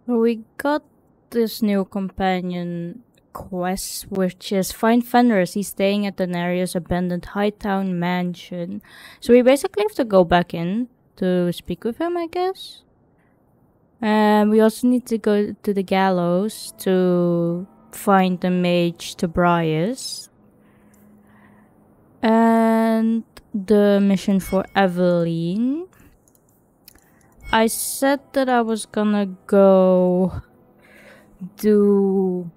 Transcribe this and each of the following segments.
We got this new companion quest, which is find Fenris. He's staying at Danarius' abandoned Hightown mansion. So we basically have to go back in to speak with him, I guess. And we also need to go to the gallows to find the mage Tobias. And the mission for Evelyn. I said that I was gonna go do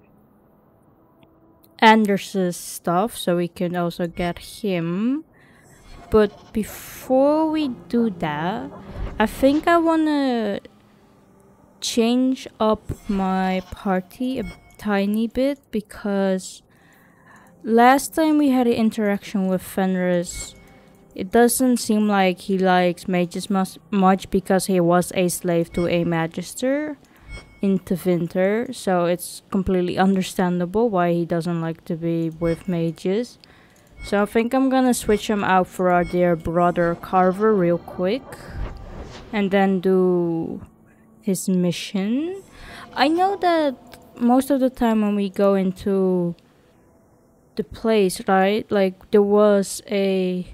Anders's stuff so we can also get him. But before we do that, I think I wanna change up my party a tiny bit, because last time we had an interaction with Fenris, it doesn't seem like he likes mages much because he was a slave to a magister in Tevinter, so it's completely understandable why he doesn't like to be with mages. So I think I'm gonna switch him out for our dear brother Carver real quick, and then do his mission. I know that most of the time when we go into the place, right, like there was a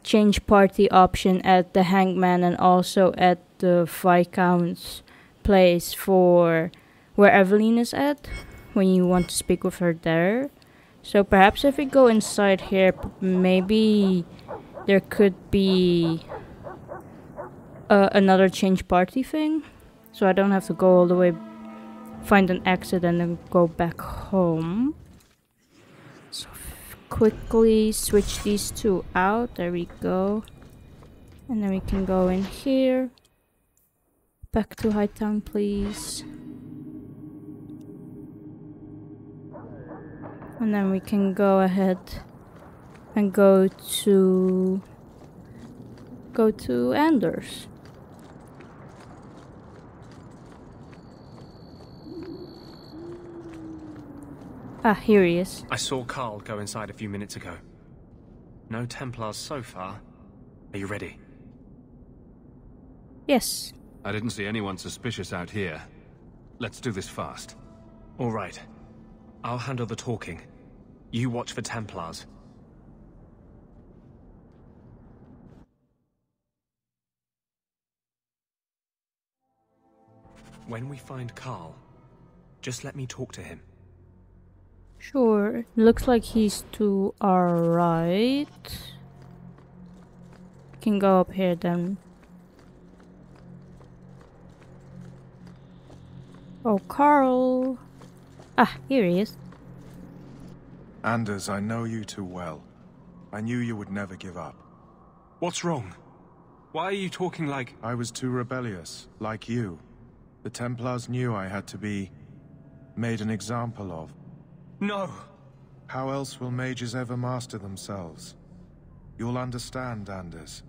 change party option at the Hangman and also at the Viscount's place for where Evelyn is at, when you want to speak with her there. So perhaps if we go inside here, maybe there could be another change party thing, so I don't have to go all the way, find an exit and then go back home. So quickly switch these two out, there we go, and then we can go in here. Back to Hightown, please. And then we can go ahead and go to Anders. Ah, here he is. I saw Carl go inside a few minutes ago. No Templars so far. Are you ready? Yes. I didn't see anyone suspicious out here. Let's do this fast. All right. I'll handle the talking. You watch for Templars. When we find Carl, just let me talk to him. Sure. Looks like he's to our right. Can go up here then. Oh, Carl. Ah, here he is. Anders, I know you too well. I knew you would never give up. What's wrong? Why are you talking like... I was too rebellious, like you. The Templars knew I had to be made an example of. No! How else will mages ever master themselves? You'll understand, Anders.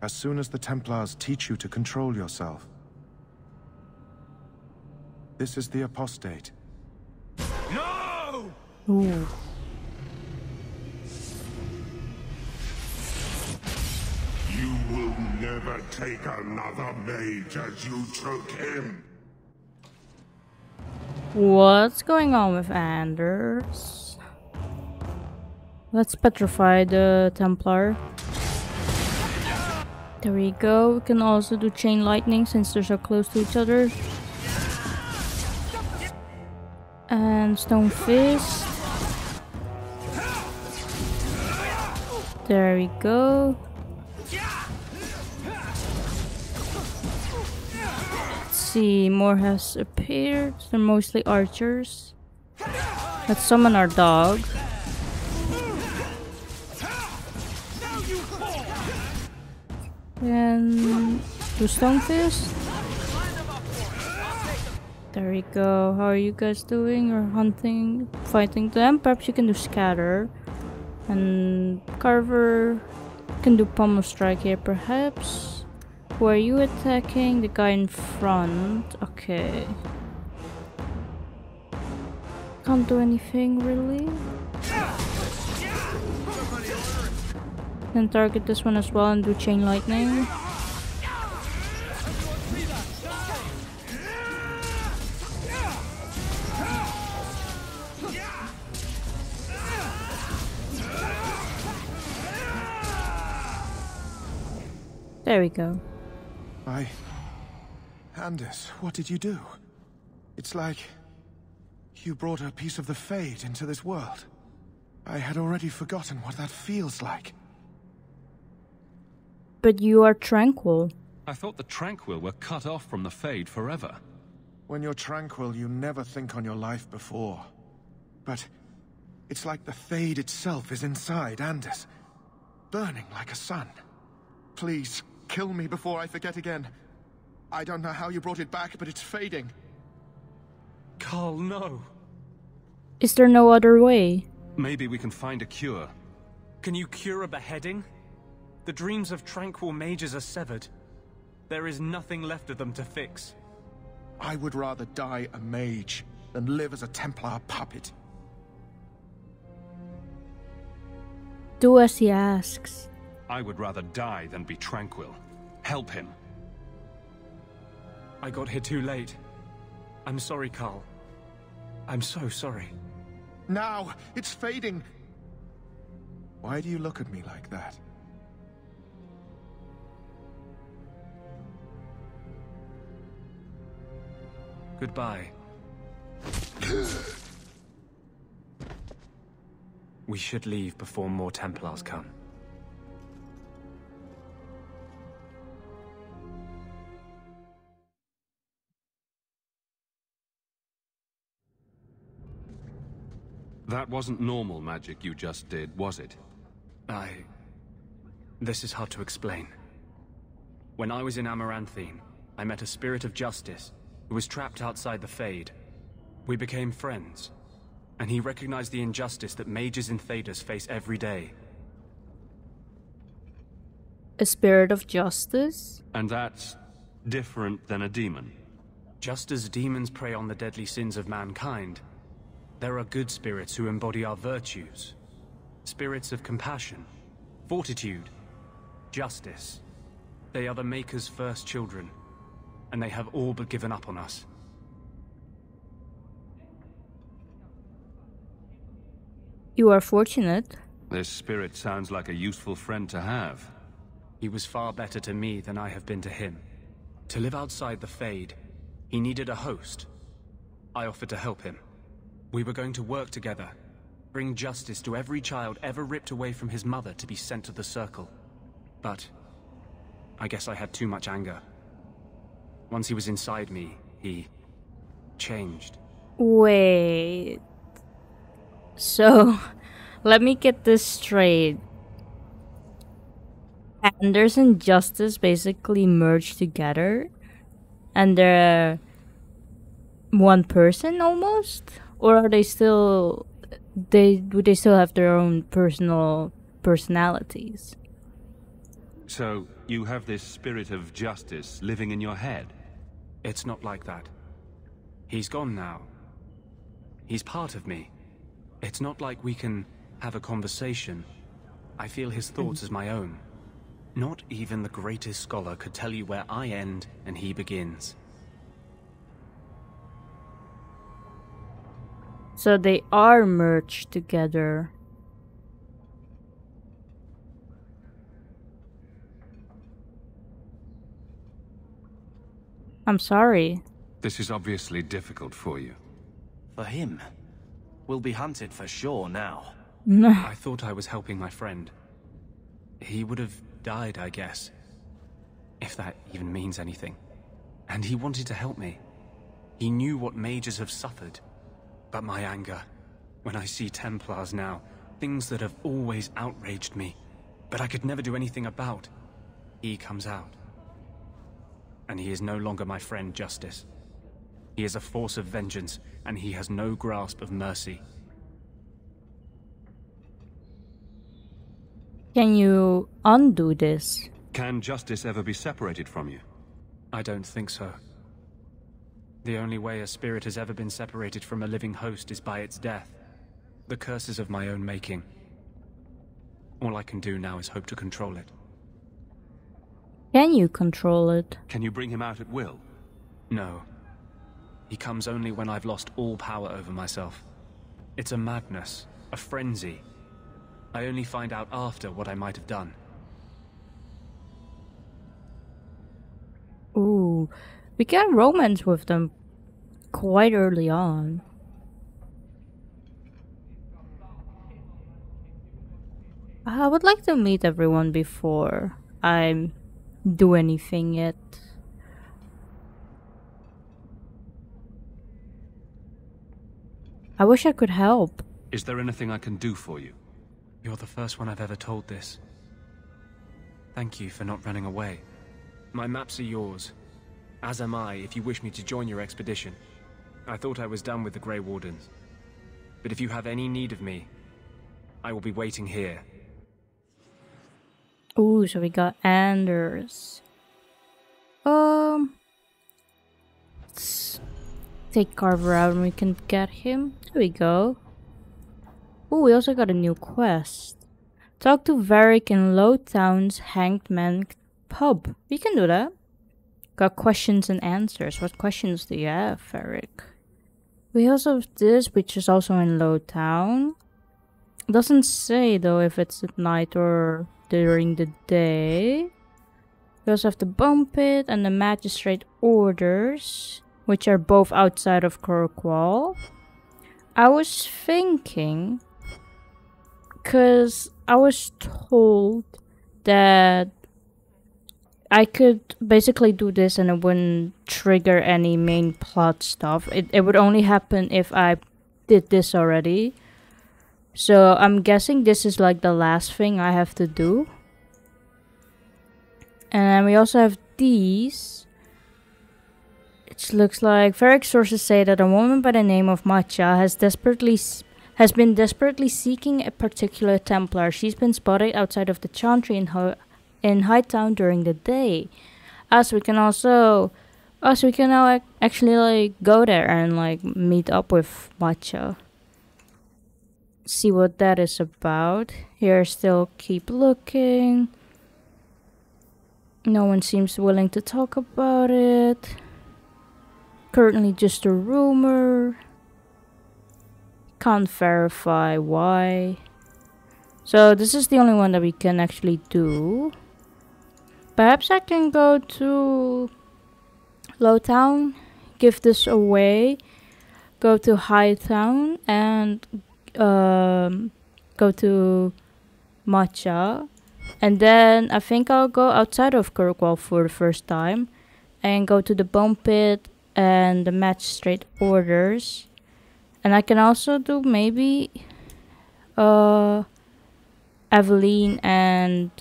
As soon as the Templars teach you to control yourself. This is the apostate. No! Ooh. You will never take another mage as you took him. What's going on with Anders? Let's petrify the Templar. There we go. We can also do chain lightning since they're so close to each other. And stone fist. There we go. Let's see, more has appeared. They're mostly archers. Let's summon our dog. And do stone fist. There we go. How are you guys doing? Or hunting, fighting them? Perhaps you can do scatter. And Carver can do pommel strike here, perhaps. Who are you attacking? The guy in front. Okay. Can't do anything really. Then target this one as well and do chain lightning. There we go. Anders, what did you do? It's like you brought a piece of the Fade into this world. I had already forgotten what that feels like. But you are tranquil. I thought the Tranquil were cut off from the Fade forever. When you're tranquil, you never think on your life before. But it's like the Fade itself is inside Anders, burning like a sun. Please, kill me before I forget again. I don't know how you brought it back, but it's fading. Carl, no. Is there no other way? Maybe we can find a cure. Can you cure a beheading? The dreams of tranquil mages are severed. There is nothing left of them to fix. I would rather die a mage than live as a Templar puppet. Do as he asks. I would rather die than be tranquil. Help him. I got here too late. I'm sorry, Carl. I'm so sorry. Now! It's fading! Why do you look at me like that? Goodbye. We should leave before more Templars come. That wasn't normal magic you just did, was it? This is hard to explain. When I was in Amaranthine, I met a spirit of justice who was trapped outside the Fade. We became friends, and he recognized the injustice that mages in Thedas face every day. A spirit of justice? And that's different than a demon. Just as demons prey on the deadly sins of mankind, there are good spirits who embody our virtues. Spirits of compassion, fortitude, justice. They are the Maker's first children, and they have all but given up on us. You are fortunate. This spirit sounds like a useful friend to have. He was far better to me than I have been to him. To live outside the Fade, he needed a host. I offered to help him. We were going to work together, bring justice to every child ever ripped away from his mother to be sent to the Circle. But I guess I had too much anger. Once he was inside me, he changed. Wait. So, let me get this straight. Anders and Justice basically merged together, and they're one person almost? Or are they still... would they still have their own personalities? So, you have this spirit of justice living in your head? It's not like that. He's gone now. He's part of me. It's not like we can have a conversation. I feel his thoughts as my own. Not even the greatest scholar could tell you where I end and he begins. So they are merged together. I'm sorry. This is obviously difficult for you. For him. We'll be hunted for sure now. No. I thought I was helping my friend. He would have died, I guess. If that even means anything. And he wanted to help me. He knew what mages have suffered. But my anger, when I see Templars now, things that have always outraged me, but I could never do anything about, he comes out. And he is no longer my friend, Justice. He is a force of vengeance, and he has no grasp of mercy. Can you undo this? Can justice ever be separated from you? I don't think so. The only way a spirit has ever been separated from a living host is by its death. The curse is of my own making. All I can do now is hope to control it. Can you control it? Can you bring him out at will? No. He comes only when I've lost all power over myself. It's a madness, a frenzy. I only find out after what I might have done. Ooh, we can romance with them quite early on. I would like to meet everyone before I do anything yet. I wish I could help. Is there anything I can do for you? You're the first one I've ever told this. Thank you for not running away. My maps are yours, as am I if you wish me to join your expedition. I thought I was done with the Grey Wardens. But if you have any need of me, I will be waiting here. Ooh, so we got Anders. Let's take Carver out and we can get him. There we go. Ooh, we also got a new quest. Talk to Varric in Lowtown's Hanged Man pub. We can do that. Got questions and answers. What questions do you have, Varric? We also have this, which is also in Lowtown. Doesn't say though if it's at night or during the day. We also have the Bone Pit and the Magistrate Orders, which are both outside of Kirkwall. I was thinking, because I was told that I could basically do this and it wouldn't trigger any main plot stuff. It would only happen if I did this already. So I'm guessing this is like the last thing I have to do. And then we also have these. It looks like various sources say that a woman by the name of Matcha has been desperately seeking a particular Templar. She's been spotted outside of the Chantry in Hightown during the day. We can now actually like go there and like meet up with Matcha. See what that is about. Here, still keep looking. No one seems willing to talk about it. Currently just a rumor. Can't verify why. So this is the only one that we can actually do. Perhaps I can go to Lowtown, give this away, go to Hightown and go to Matcha, and then I think I'll go outside of Kirkwall for the first time and go to the Bone Pit and the Magistrate Orders, and I can also do maybe Eveline and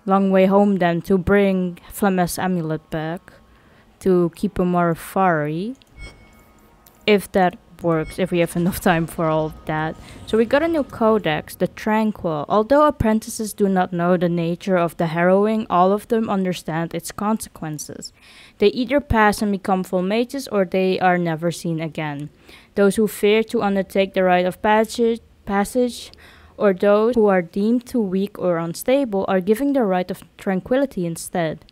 Long Way Home then to bring Flemeth's Amulet back to keep him more fiery, if that works, if we have enough time for all of that. So we got a new codex, the Tranquil. Although apprentices do not know the nature of the harrowing, all of them understand its consequences. They either pass and become full mages, or they are never seen again. Those who fear to undertake the rite of passage, or those who are deemed too weak or unstable, are given the rite of tranquility instead.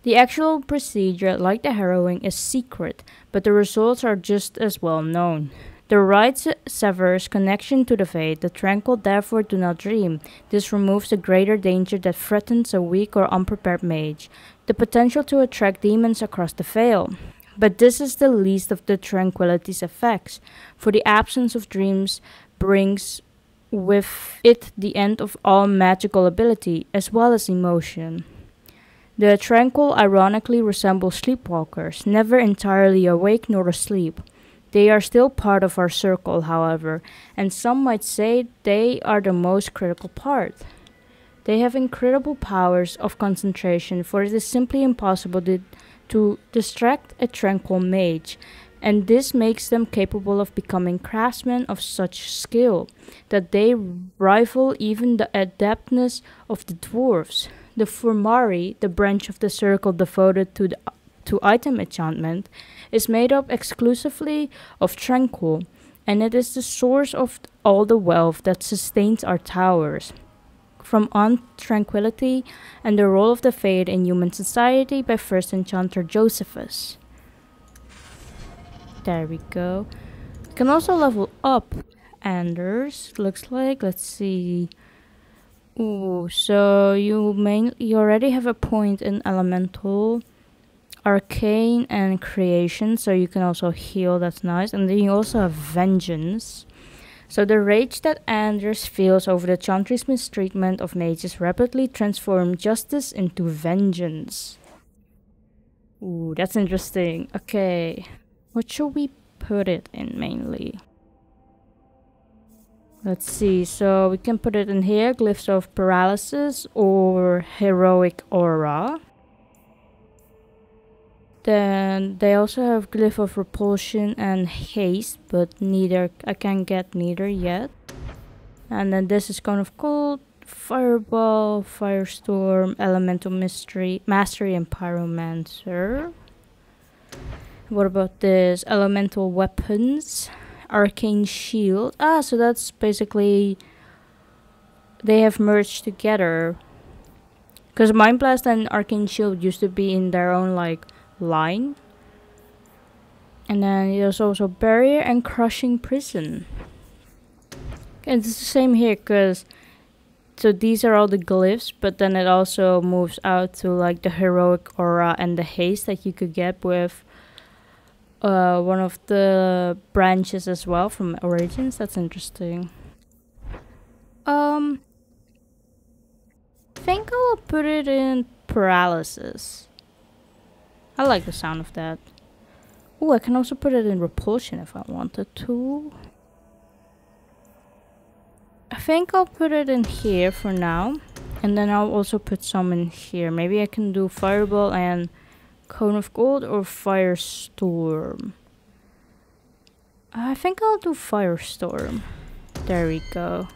The actual procedure, like the harrowing, is secret, but the results are just as well known. The rite severs connection to the Fate. The Tranquil therefore do not dream. This removes the greater danger that threatens a weak or unprepared mage, the potential to attract demons across the Vale. But this is the least of the Tranquility's effects, for the absence of dreams brings with it the end of all magical ability, as well as emotion. The Tranquil ironically resemble sleepwalkers, never entirely awake nor asleep. They are still part of our circle, however, and some might say they are the most critical part. They have incredible powers of concentration, for it is simply impossible to distract a Tranquil mage, and this makes them capable of becoming craftsmen of such skill that they rival even the adeptness of the dwarves. The Furmari, the branch of the circle devoted to item enchantment, is made up exclusively of Tranquil, and it is the source of all the wealth that sustains our towers. From On Tranquility and the Role of the Fate in Human Society by First Enchanter Josephus. There we go. You can also level up Anders, looks like. Let's see. Ooh, so you already have a point in Elemental. Arcane and Creation, so you can also heal, that's nice. And then you also have Vengeance. So the rage that Anders feels over the Chantry's mistreatment of mages rapidly transforms justice into vengeance. Ooh, that's interesting. Okay, what should we put it in mainly? Let's see, so we can put it in here, Glyphs of Paralysis or Heroic Aura. Then they also have Glyph of Repulsion and Haste, but neither, I can't get neither yet. And then this is Cone of Cold, Fireball, Firestorm, Elemental Mastery, and Pyromancer. What about this? Elemental Weapons, Arcane Shield. Ah, so that's basically, they have merged together. Because Mind Blast and Arcane Shield used to be in their own like line. And then there's also Barrier and Crushing Prison. And it's the same here, because so these are all the glyphs, but then it also moves out to like the Heroic Aura and the Haste that you could get with one of the branches as well from Origins. That's interesting. I think I will put it in Paralysis. I like the sound of that. Oh, I can also put it in Repulsion if I wanted to. I think I'll put it in here for now. And then I'll also put some in here. Maybe I can do Fireball and Cone of Gold or Firestorm. I think I'll do Firestorm. There we go.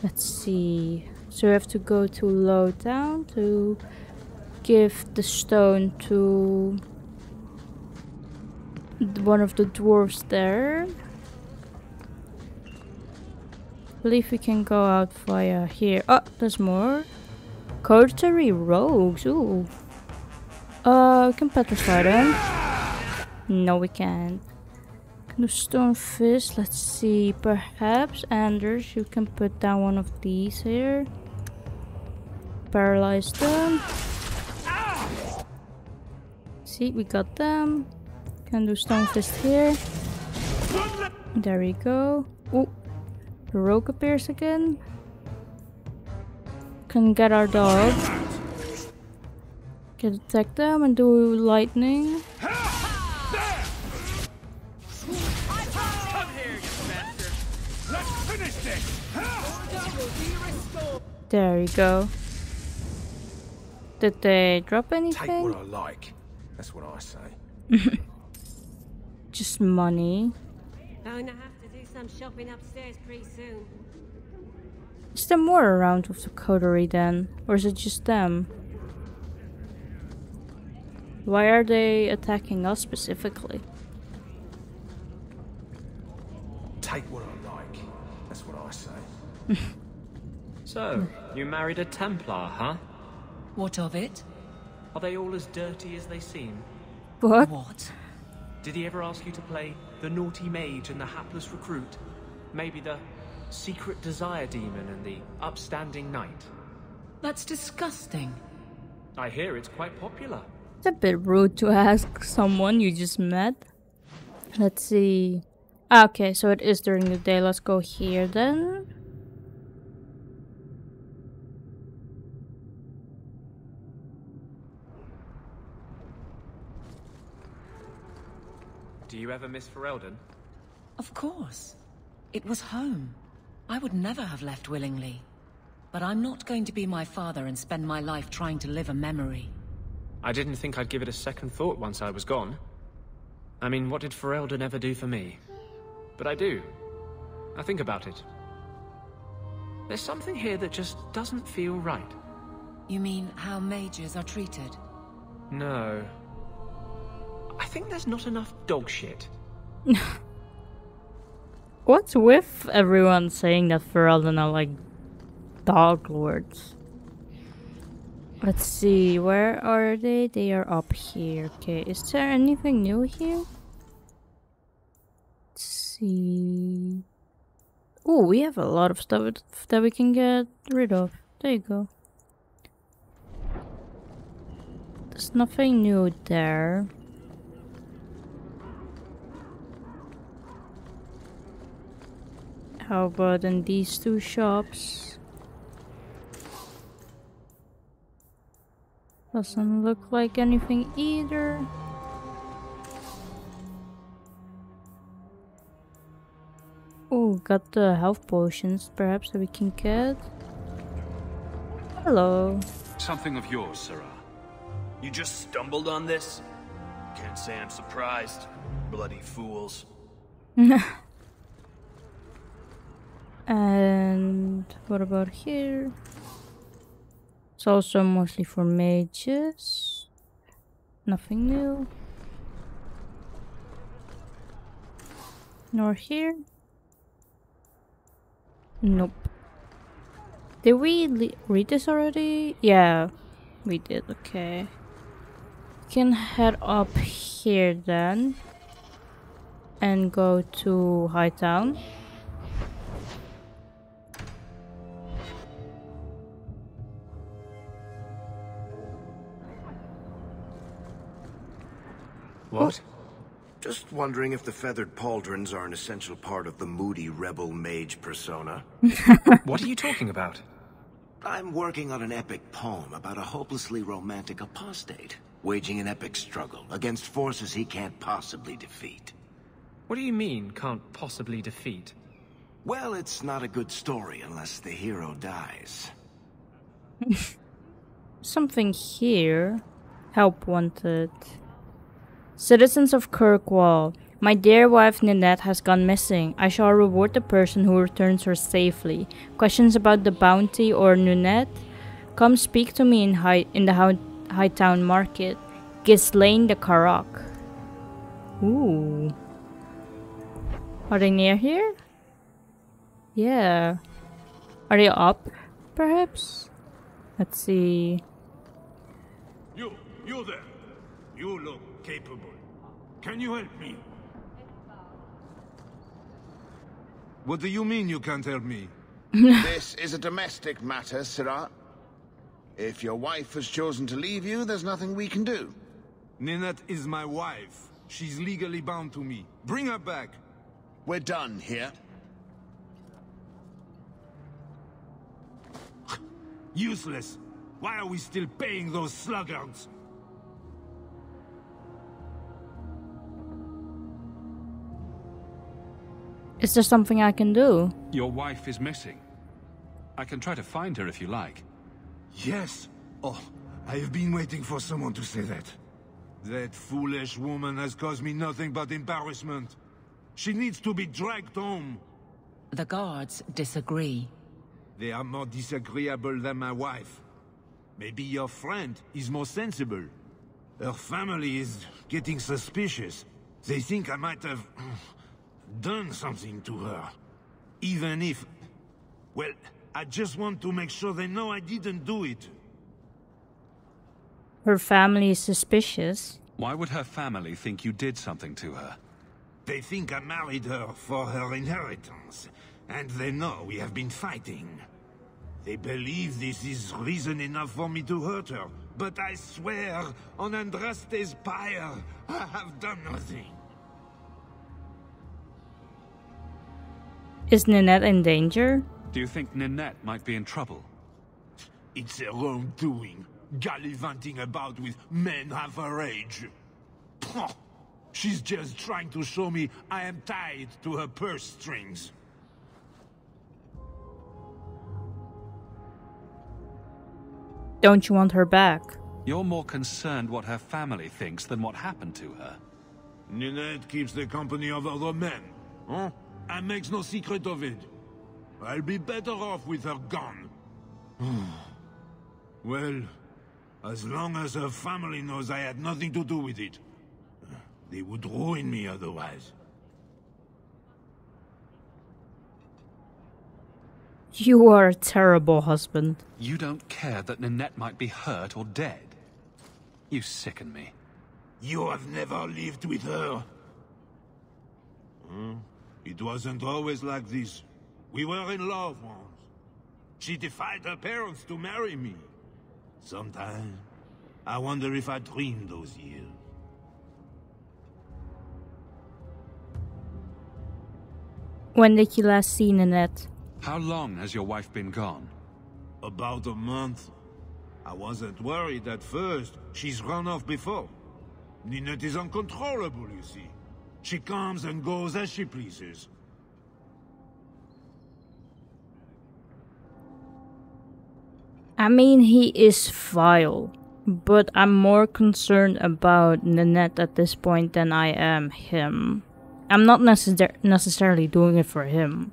Let's see. So we have to go to Lowdown to give the stone to one of the dwarves there. I believe we can go out via here. Oh, there's more. Coterie Rogues. Ooh. We can petrify them. No, we can't. Can do Stone Fist. Let's see. Perhaps, Anders, you can put down one of these here. Paralyze them. See, we got them. Can do Stone Fist here. There we go. Ooh. The rogue appears again. Can get our dog. Can attack them and do lightning. There you go. Did they drop anything? Take what I like. That's what I say. Just money. Going to have to do some shopping upstairs pretty soon. Is there more around with the coterie then? Or is it just them? Why are they attacking us specifically? Take what I like. That's what I say. So, you married a Templar, huh? What of it? Are they all as dirty as they seem? What? What? Did he ever ask you to play the naughty mage and the hapless recruit? Maybe the secret desire demon and the upstanding knight? That's disgusting. I hear it's quite popular. It's a bit rude to ask someone you just met. Let's see. Ah, okay, so it is during the day. Let's go here then. Do you ever miss Ferelden? Of course. It was home. I would never have left willingly. But I'm not going to be my father and spend my life trying to live a memory. I didn't think I'd give it a second thought once I was gone. I mean, what did Ferelden ever do for me? But I do. I think about it. There's something here that just doesn't feel right. You mean how mages are treated? No. I think there's not enough dog shit. What's with everyone saying that Ferelden are like dog lords? Let's see, where are they? They are up here. Okay, is there anything new here? Let's see. Oh, we have a lot of stuff that we can get rid of. There you go. There's nothing new there. How about in these two shops? Doesn't look like anything either. Oh, got the health potions perhaps that we can get. Hello. Something of yours, Sarah. You just stumbled on this? Can't say I'm surprised. Bloody fools. And what about here? It's also mostly for mages. Nothing new. Nor here. Nope. Did we read this already? Yeah, we did. Okay. We can head up here then. And go to Hightown. What? Just wondering if the feathered pauldrons are an essential part of the moody rebel mage persona. What are you talking about? I'm working on an epic poem about a hopelessly romantic apostate, waging an epic struggle against forces he can't possibly defeat. What do you mean, can't possibly defeat? Well, it's not a good story unless the hero dies. Something here. Help wanted. Citizens of Kirkwall, my dear wife Ninette has gone missing. I shall reward the person who returns her safely. Questions about the bounty or Ninette? Come speak to me in the Hightown Market. Ghislaine the Karok. Ooh. Are they near here? Yeah. Are they up, perhaps? Let's see. You there. You look capable. Can you help me? What do you mean you can't help me? This is a domestic matter, Sirrah. If your wife has chosen to leave you, there's nothing we can do. Ninette is my wife. She's legally bound to me. Bring her back. We're done here. Useless. Why are we still paying those sluggards? Is there something I can do? Your wife is missing. I can try to find her if you like. Yes. Oh, I have been waiting for someone to say that. That foolish woman has caused me nothing but embarrassment. She needs to be dragged home. The guards disagree. They are more disagreeable than my wife. Maybe your friend is more sensible. Her family is getting suspicious. They think I might have done something to her. Even if... Well, I just want to make sure they know I didn't do it. Her family is suspicious. Why would her family think you did something to her? They think I married her for her inheritance, and they know we have been fighting. They believe this is reason enough for me to hurt her, but I swear on Andraste's pyre, I have done nothing. Is Ninette in danger? Do you think Ninette might be in trouble? It's her own doing, gallivanting about with men half her age. Pah! She's just trying to show me I am tied to her purse strings. Don't you want her back? You're more concerned what her family thinks than what happened to her. Ninette keeps the company of other men, huh? And makes no secret of it. I'll be better off with her gone. Well, as long as her family knows I had nothing to do with it. They would ruin me otherwise. You are a terrible husband. You don't care that Ninette might be hurt or dead. You sicken me. You have never lived with her. It wasn't always like this. We were in love once. She defied her parents to marry me. Sometimes I wonder if I dreamed those years. When did you last see Nanette? How long has your wife been gone? About a month. I wasn't worried at first. She's run off before. Ninette is uncontrollable, you see. She comes and goes as she pleases. I mean, he is vile, but I'm more concerned about Nanette at this point than I am him. I'm not necessarily doing it for him.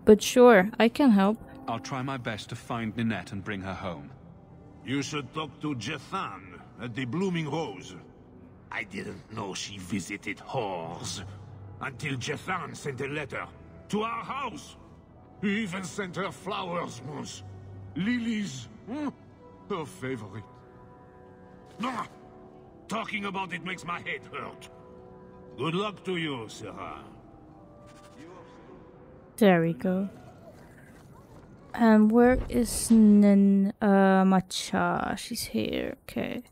But sure, I can help. I'll try my best to find Ninette and bring her home. You should talk to Jethan at the Blooming Rose. I didn't know she visited whores until Jethan sent a letter to our house. He even sent her flowers once. Lilies. Her favorite. Ah, talking about it makes my head hurt. Good luck to you, Sarah. There we go. And where is Matcha? She's here. Okay.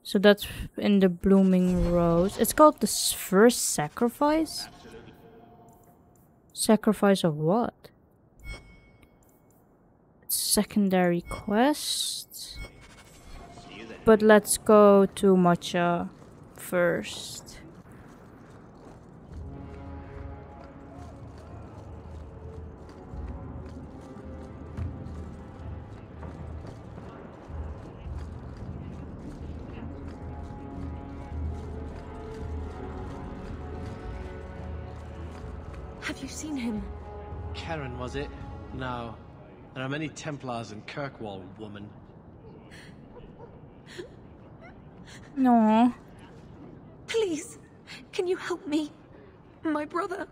So that's in the Blooming Rose. It's called the first sacrifice? Sacrifice of what? Secondary quest. But let's go to Matcha first. Have you seen him? Karen, was it? No. There are many Templars in Kirkwall, woman. No. Please, can you help me? My brother.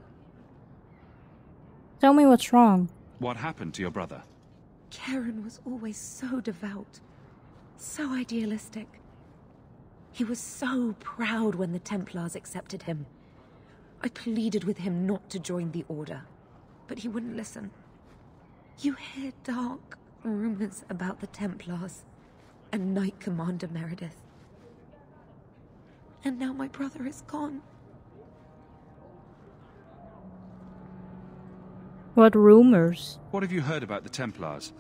Tell me what's wrong. What happened to your brother? Karen was always so devout, so idealistic. He was so proud when the Templars accepted him. I pleaded with him not to join the Order, but he wouldn't listen. You hear dark rumors about the Templars and Knight Commander Meredith. And now my brother is gone. What rumors? What have you heard about the Templars?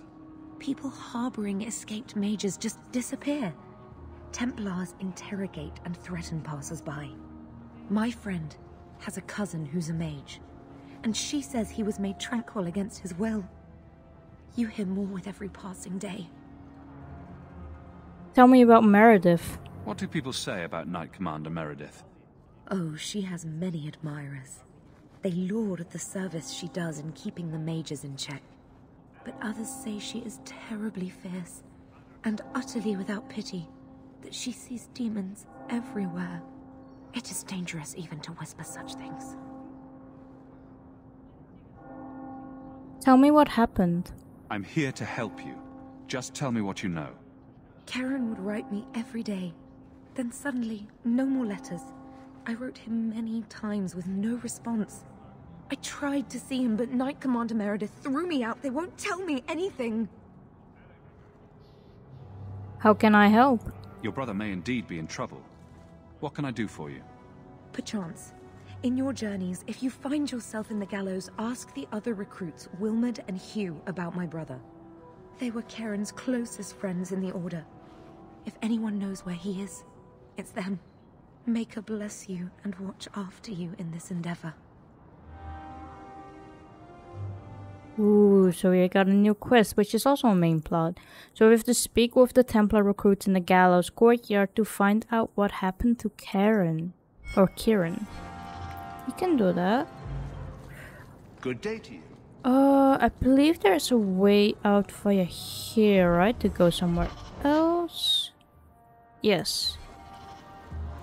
People harboring escaped mages just disappear. Templars interrogate and threaten passers-by. My friend has a cousin who's a mage, and she says he was made tranquil against his will. You hear more with every passing day. Tell me about Meredith. What do people say about Knight Commander Meredith? Oh, she has many admirers. They laud the service she does in keeping the mages in check. But others say she is terribly fierce and utterly without pity, that she sees demons everywhere. It is dangerous even to whisper such things. Tell me what happened. I'm here to help you. Just tell me what you know. Karen would write me every day. Then suddenly, no more letters. I wrote him many times with no response. I tried to see him, but Knight Commander Meredith threw me out. They won't tell me anything. How can I help? Your brother may indeed be in trouble. What can I do for you? Perchance. In your journeys, if you find yourself in the gallows, ask the other recruits, Wilmerd and Hugh, about my brother. They were Karen's closest friends in the Order. If anyone knows where he is, it's them. Maker bless you and watch after you in this endeavor. Ooh, so we got a new quest, which is also a main plot. So we have to speak with the Templar recruits in the gallows courtyard to find out what happened to Karen. Or Kieran. You can do that. Good day to you. I believe there's a way out via here, right? To go somewhere else? Yes.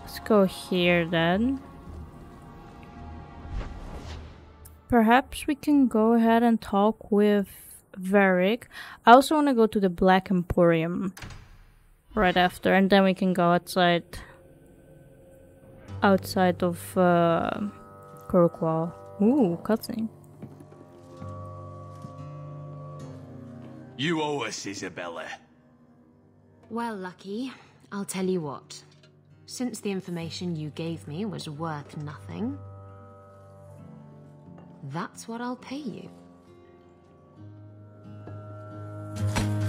Let's go here then. Perhaps we can go ahead and talk with Varric. I also want to go to the Black Emporium right after, and then we can go outside of Kirkwall. Ooh, cutscene. You owe us, Isabella. Well, Lucky, I'll tell you what. Since the information you gave me was worth nothing, that's what I'll pay you.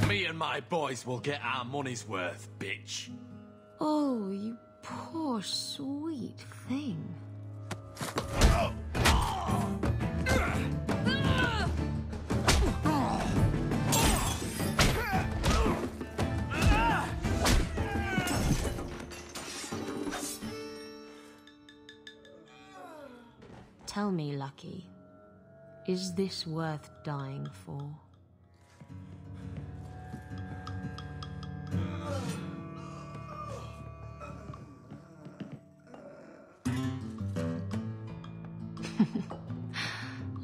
Me and my boys will get our money's worth, bitch. Oh, you poor sweet thing. Tell me, Lucky, is this worth dying for?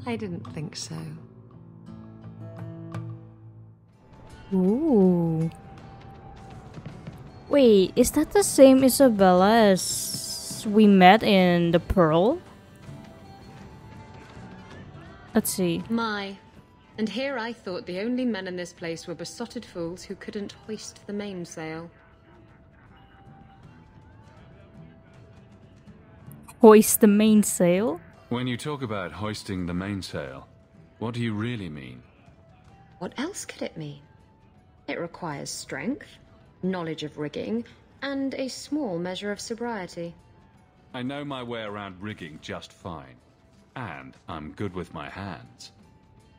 I didn't think so. Ooh. Wait, is that the same Isabella as we met in the Pearl? Let's see. My. And here I thought the only men in this place were besotted fools who couldn't hoist the mainsail. Hoist the mainsail? When you talk about hoisting the mainsail, what do you really mean? What else could it mean? It requires strength, knowledge of rigging, and a small measure of sobriety. I know my way around rigging just fine. And I'm good with my hands.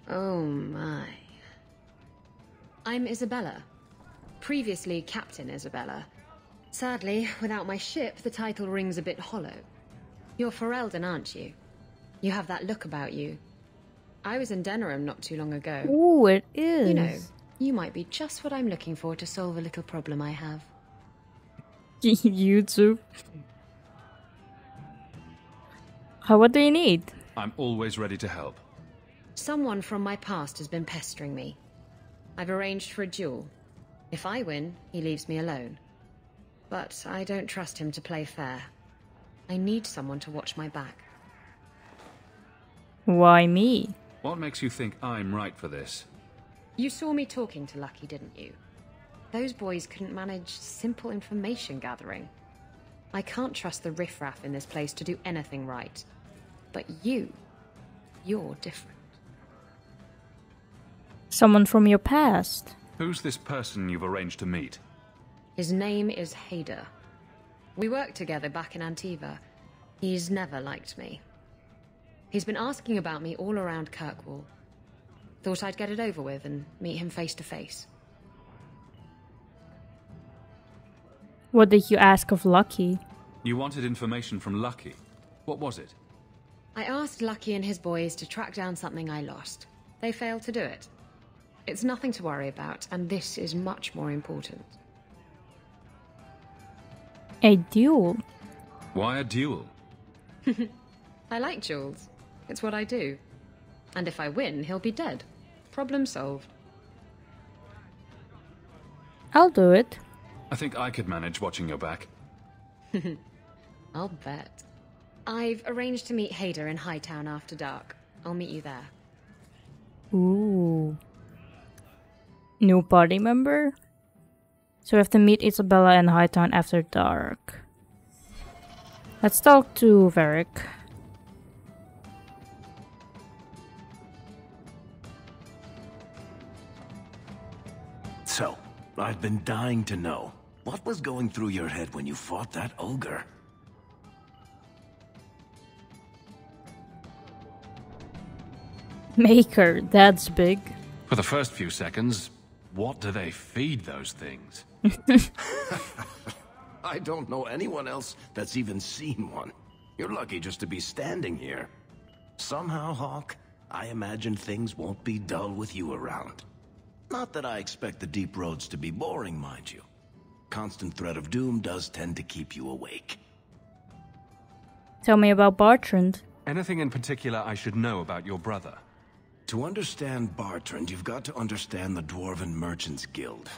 Oh my. I'm Isabella. Previously Captain Isabella. Sadly, without my ship, the title rings a bit hollow. You're Ferelden, aren't you? You have that look about you. I was in Denerim not too long ago. Ooh, it is. You know, you might be just what I'm looking for to solve a little problem I have. You too. What do you need? I'm always ready to help. Someone from my past has been pestering me. I've arranged for a duel. If I win, he leaves me alone. But I don't trust him to play fair. I need someone to watch my back. Why me? What makes you think I'm right for this? You saw me talking to Lucky, didn't you? Those boys couldn't manage simple information gathering. I can't trust the riffraff in this place to do anything right. But you're different. Someone from your past. Who's this person you've arranged to meet? His name is Hader. We worked together back in Antiva. He's never liked me. He's been asking about me all around Kirkwall. Thought I'd get it over with and meet him face to face. What did you ask of Lucky? You wanted information from Lucky. What was it? I asked Lucky and his boys to track down something I lost. They failed to do it. It's nothing to worry about, and this is much more important. A duel? Why a duel? I like duels. It's what I do. And if I win, he'll be dead. Problem solved. I'll do it. I think I could manage watching your back. I'll bet. I've arranged to meet Hader in Hightown after dark. I'll meet you there. Ooh. New party member? So we have to meet Isabella in Hightown after dark. Let's talk to Varric. So, I've been dying to know. What was going through your head when you fought that ogre? Maker, that's big. For the first few seconds, what do they feed those things? I don't know anyone else that's even seen one. You're lucky just to be standing here. Somehow, Hawke, I imagine things won't be dull with you around. Not that I expect the deep roads to be boring, mind you. Constant threat of doom does tend to keep you awake. Tell me about Bartrand. Anything in particular I should know about your brother? To understand Bartrand, you've got to understand the Dwarven Merchants Guild.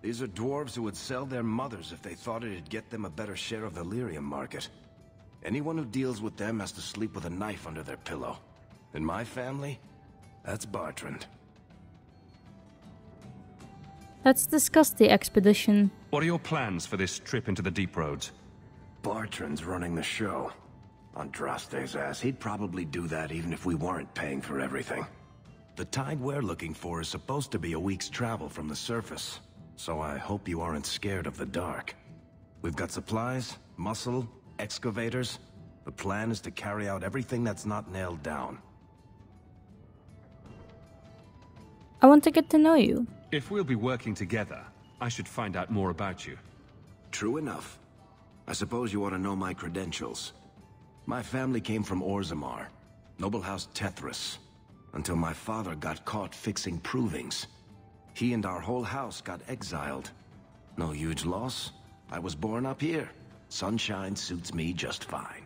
These are dwarves who would sell their mothers if they thought it'd get them a better share of the Lyrium market. Anyone who deals with them has to sleep with a knife under their pillow. In my family, that's Bartrand. Let's discuss the expedition. What are your plans for this trip into the deep roads? Bartrand's running the show. Andraste's ass, he'd probably do that even if we weren't paying for everything. The tide we're looking for is supposed to be a week's travel from the surface, so I hope you aren't scared of the dark. We've got supplies, muscle, excavators. The plan is to carry out everything that's not nailed down. I want to get to know you. If we'll be working together, I should find out more about you. True enough. I suppose you ought to know my credentials. My family came from Orzammar, noble house Tethras, until my father got caught fixing provings. He and our whole house got exiled. No huge loss. I was born up here. Sunshine suits me just fine.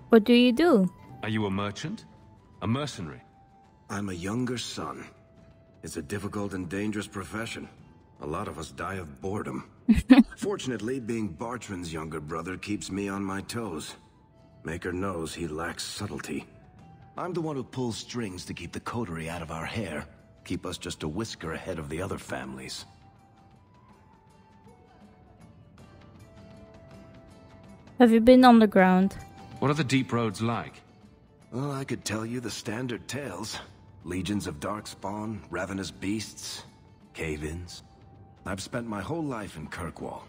What do you do? Are you a merchant? A mercenary? I'm a younger son. It's a difficult and dangerous profession. A lot of us die of boredom. Fortunately, being Bartrand's younger brother keeps me on my toes. Maker knows he lacks subtlety. I'm the one who pulls strings to keep the coterie out of our hair. Keep us just a whisker ahead of the other families. Have you been underground? What are the deep roads like? Well, I could tell you the standard tales. Legions of darkspawn, ravenous beasts, cave-ins. I've spent my whole life in Kirkwall.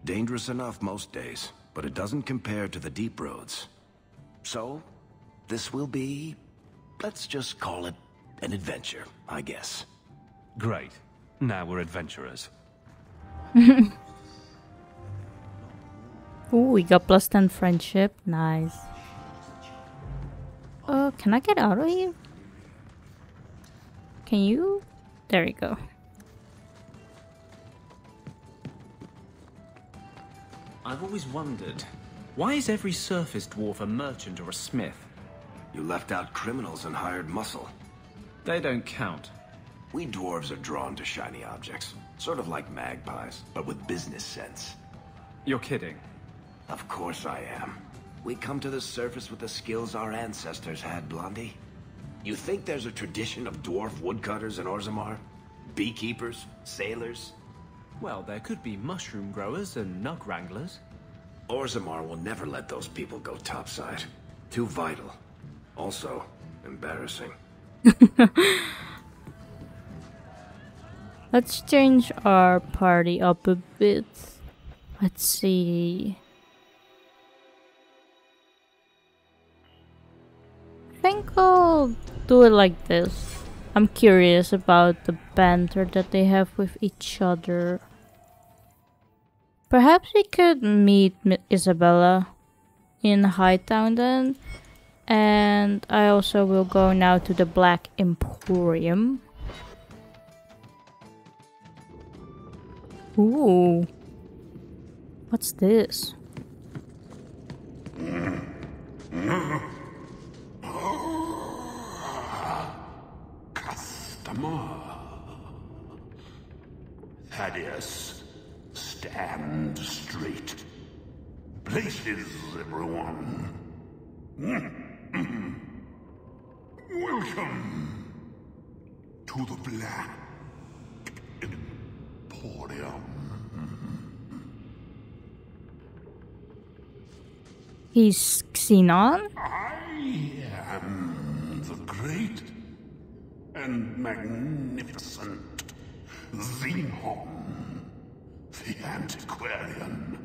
Dangerous enough most days, but it doesn't compare to the deep roads. So, this will be, let's just call it an adventure, I guess. Great. Now we're adventurers. Ooh, we got +10 friendship. Nice. Oh, can I get out of here? Can you? There we go. I've always wondered, why is every surface dwarf a merchant or a smith? You left out criminals and hired muscle. They don't count. We dwarves are drawn to shiny objects. Sort of like magpies, but with business sense. You're kidding. Of course I am. We come to the surface with the skills our ancestors had, Blondie. You think there's a tradition of dwarf woodcutters in Orzammar? Beekeepers? Sailors? Well, there could be mushroom growers and nug wranglers. Orzammar will never let those people go topside. Too vital. Also, embarrassing. Let's change our party up a bit. Let's see. I think I'll do it like this. I'm curious about the banter that they have with each other. Perhaps we could meet Isabella in Hightown then. And I also will go now to the Black Emporium. Ooh. What's this? Customer. Thaddeus, stand straight. Places, everyone. Welcome to the Black Emporium. He's Xenon? I am the great and magnificent Xenon, the antiquarian.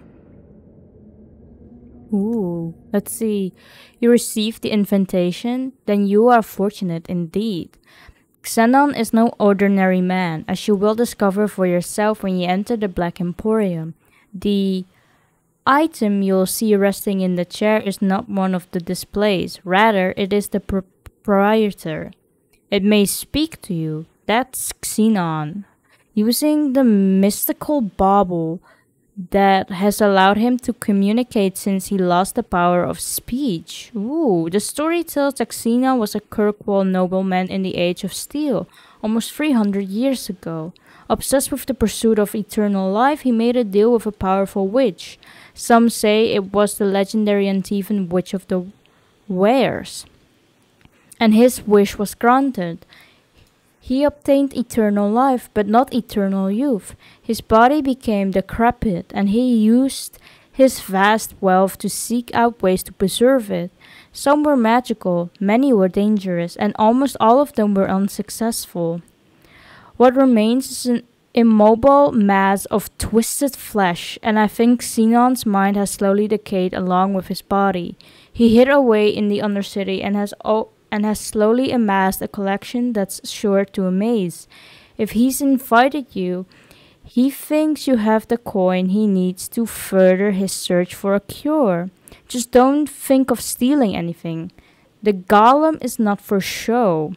Ooh, let's see. You received the invitation? Then you are fortunate indeed. Xenon is no ordinary man, as you will discover for yourself when you enter the Black Emporium. The item you'll see resting in the chair is not one of the displays. Rather, it is the proprietor. It may speak to you. That's Xenon, using the mystical bauble that has allowed him to communicate since he lost the power of speech. Ooh, the story tells that Xenon was a Kirkwall nobleman in the Age of Steel, almost 300 years ago. Obsessed with the pursuit of eternal life, he made a deal with a powerful witch. Some say it was the legendary Antivan Witch of the Wares. And his wish was granted. He obtained eternal life, but not eternal youth. His body became decrepit, and he used his vast wealth to seek out ways to preserve it. Some were magical, many were dangerous, and almost all of them were unsuccessful. What remains is an immobile mass of twisted flesh, and I think Xenon's mind has slowly decayed along with his body. He hid away in the Undercity and has slowly amassed a collection that's sure to amaze. If he's invited you, he thinks you have the coin he needs to further his search for a cure. Just don't think of stealing anything. The golem is not for show.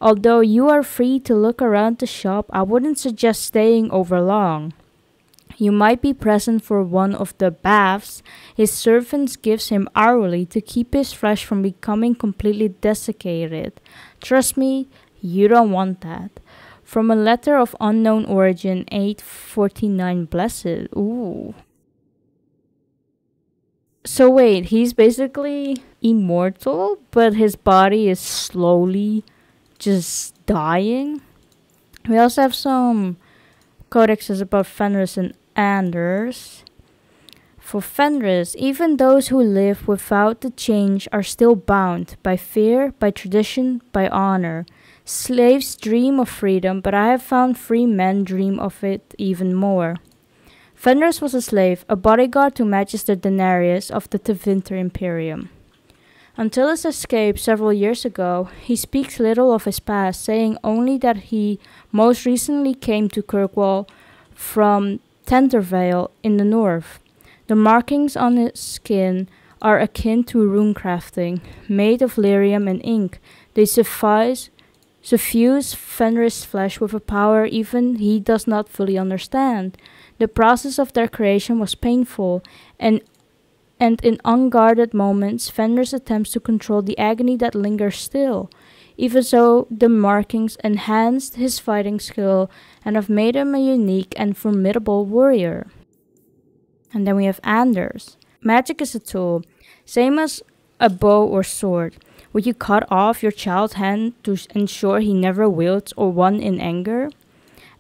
Although you are free to look around the shop, I wouldn't suggest staying over long. You might be present for one of the baths his servants gives him hourly to keep his flesh from becoming completely desiccated. Trust me, you don't want that. From a letter of unknown origin, 849 Blessed. Ooh. So wait, he's basically immortal, but his body is slowly just dying. We also have some codexes about Fenris and Anders. For Fenris, even those who live without the change are still bound by fear, by tradition, by honor. Slaves dream of freedom, but I have found free men dream of it even more. Fenris was a slave, a bodyguard to Magister Danarius of the Tevinter Imperium. Until his escape several years ago, he speaks little of his past, saying only that he most recently came to Kirkwall from Tentervale in the north. The markings on his skin are akin to rune crafting, made of lyrium and ink. They suffuse Fenris' flesh with a power even he does not fully understand. The process of their creation was painful, and in unguarded moments, Fenris attempts to control the agony that lingers still. Even so, the markings enhanced his fighting skill and have made him a unique and formidable warrior. And then we have Anders. Magic is a tool, same as a bow or sword. Would you cut off your child's hand to ensure he never wields or won in anger?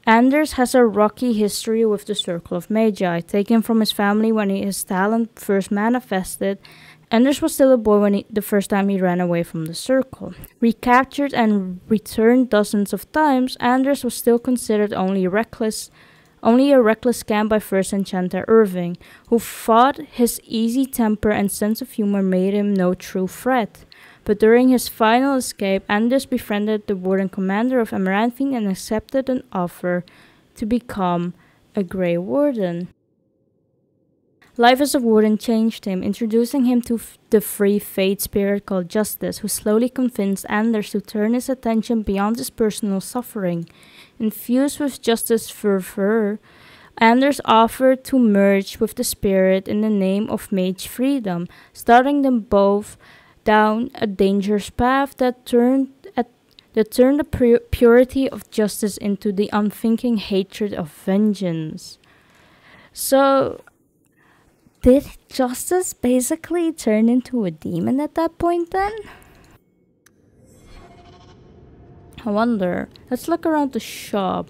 Anders has a rocky history with the Circle of Magi, taken from his family when his talent first manifested. Anders was still a boy when the first time he ran away from the Circle. Recaptured and returned dozens of times, Anders was still considered only a reckless scamp by first enchanter Irving, who thought his easy temper and sense of humor made him no true threat. But during his final escape, Anders befriended the Warden Commander of Amaranthine and accepted an offer to become a Grey Warden. Life as a Warden changed him, introducing him to the free fate spirit called Justice, who slowly convinced Anders to turn his attention beyond his personal suffering. Infused with Justice's fervor, Anders offered to merge with the spirit in the name of mage freedom, starting them both down a dangerous path that turned the purity of justice into the unthinking hatred of vengeance. So, did Justice basically turn into a demon at that point then? I wonder. Let's look around the shop.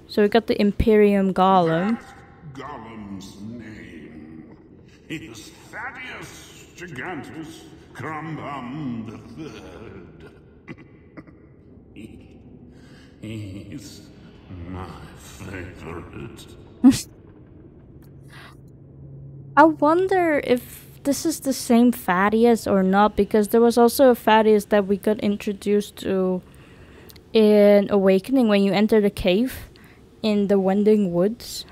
So we got the Imperium Golem. That golem's name is Thaddeus Gigantus Crumbum the Third. He's my favorite. I wonder if this is the same Thaddeus or not, because there was also a Thaddeus that we got introduced to in Awakening when you enter the cave in the Wending Woods.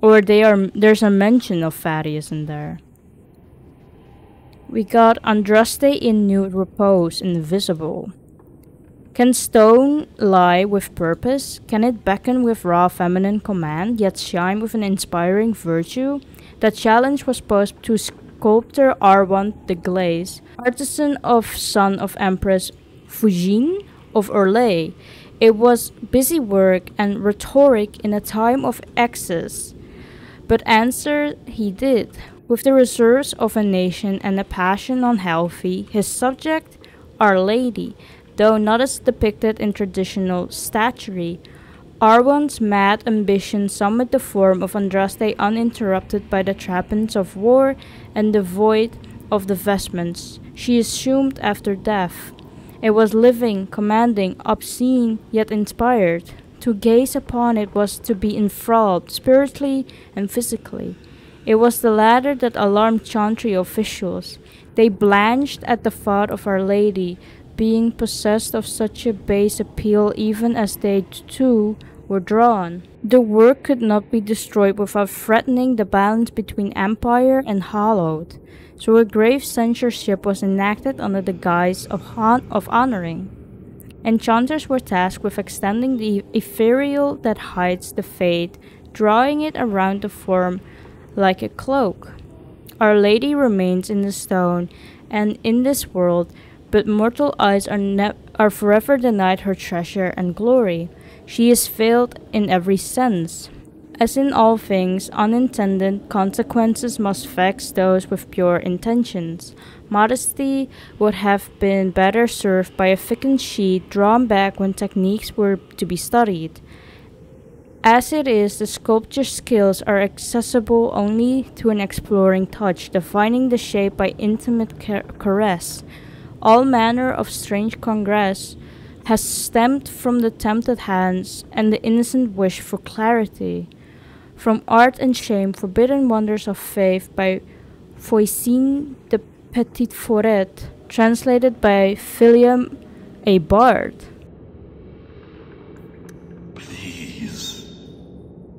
Or there's a mention of Thaddeus in there. We got Andraste in nude repose, invisible. Can stone lie with purpose? Can it beckon with raw feminine command, yet shine with an inspiring virtue? The challenge was posed to sculptor Arwant the Glaze, artisan of son of Empress Fujin of Orlais. It was busy work and rhetoric in a time of excess, but answer he did. With the reserves of a nation and a passion unhealthy, his subject, Our Lady, though not as depicted in traditional statuary. Arwen's mad ambition summoned the form of Andraste uninterrupted by the trappings of war and devoid of the vestments she assumed after death. It was living, commanding, obscene, yet inspired. To gaze upon it was to be enthralled, spiritually and physically. It was the latter that alarmed Chantry officials. They blanched at the thought of Our Lady being possessed of such a base appeal, even as they too were drawn. The work could not be destroyed without threatening the balance between Empire and Hallowed, so a grave censorship was enacted under the guise of honoring. Enchanters were tasked with extending the ethereal that hides the fate, drawing it around the form like a cloak. Our Lady remains in the stone and in this world, but mortal eyes are forever denied her treasure and glory. She is veiled in every sense. As in all things, unintended consequences must vex those with pure intentions. Modesty would have been better served by a thickened sheet drawn back when techniques were to be studied. As it is, the sculptor's skills are accessible only to an exploring touch, defining the shape by intimate caress. All manner of strange congress has stemmed from the tempted hands and the innocent wish for clarity. From Art and Shame, Forbidden Wonders of Faith by Foisine de Petit Foret, translated by William A. Bard.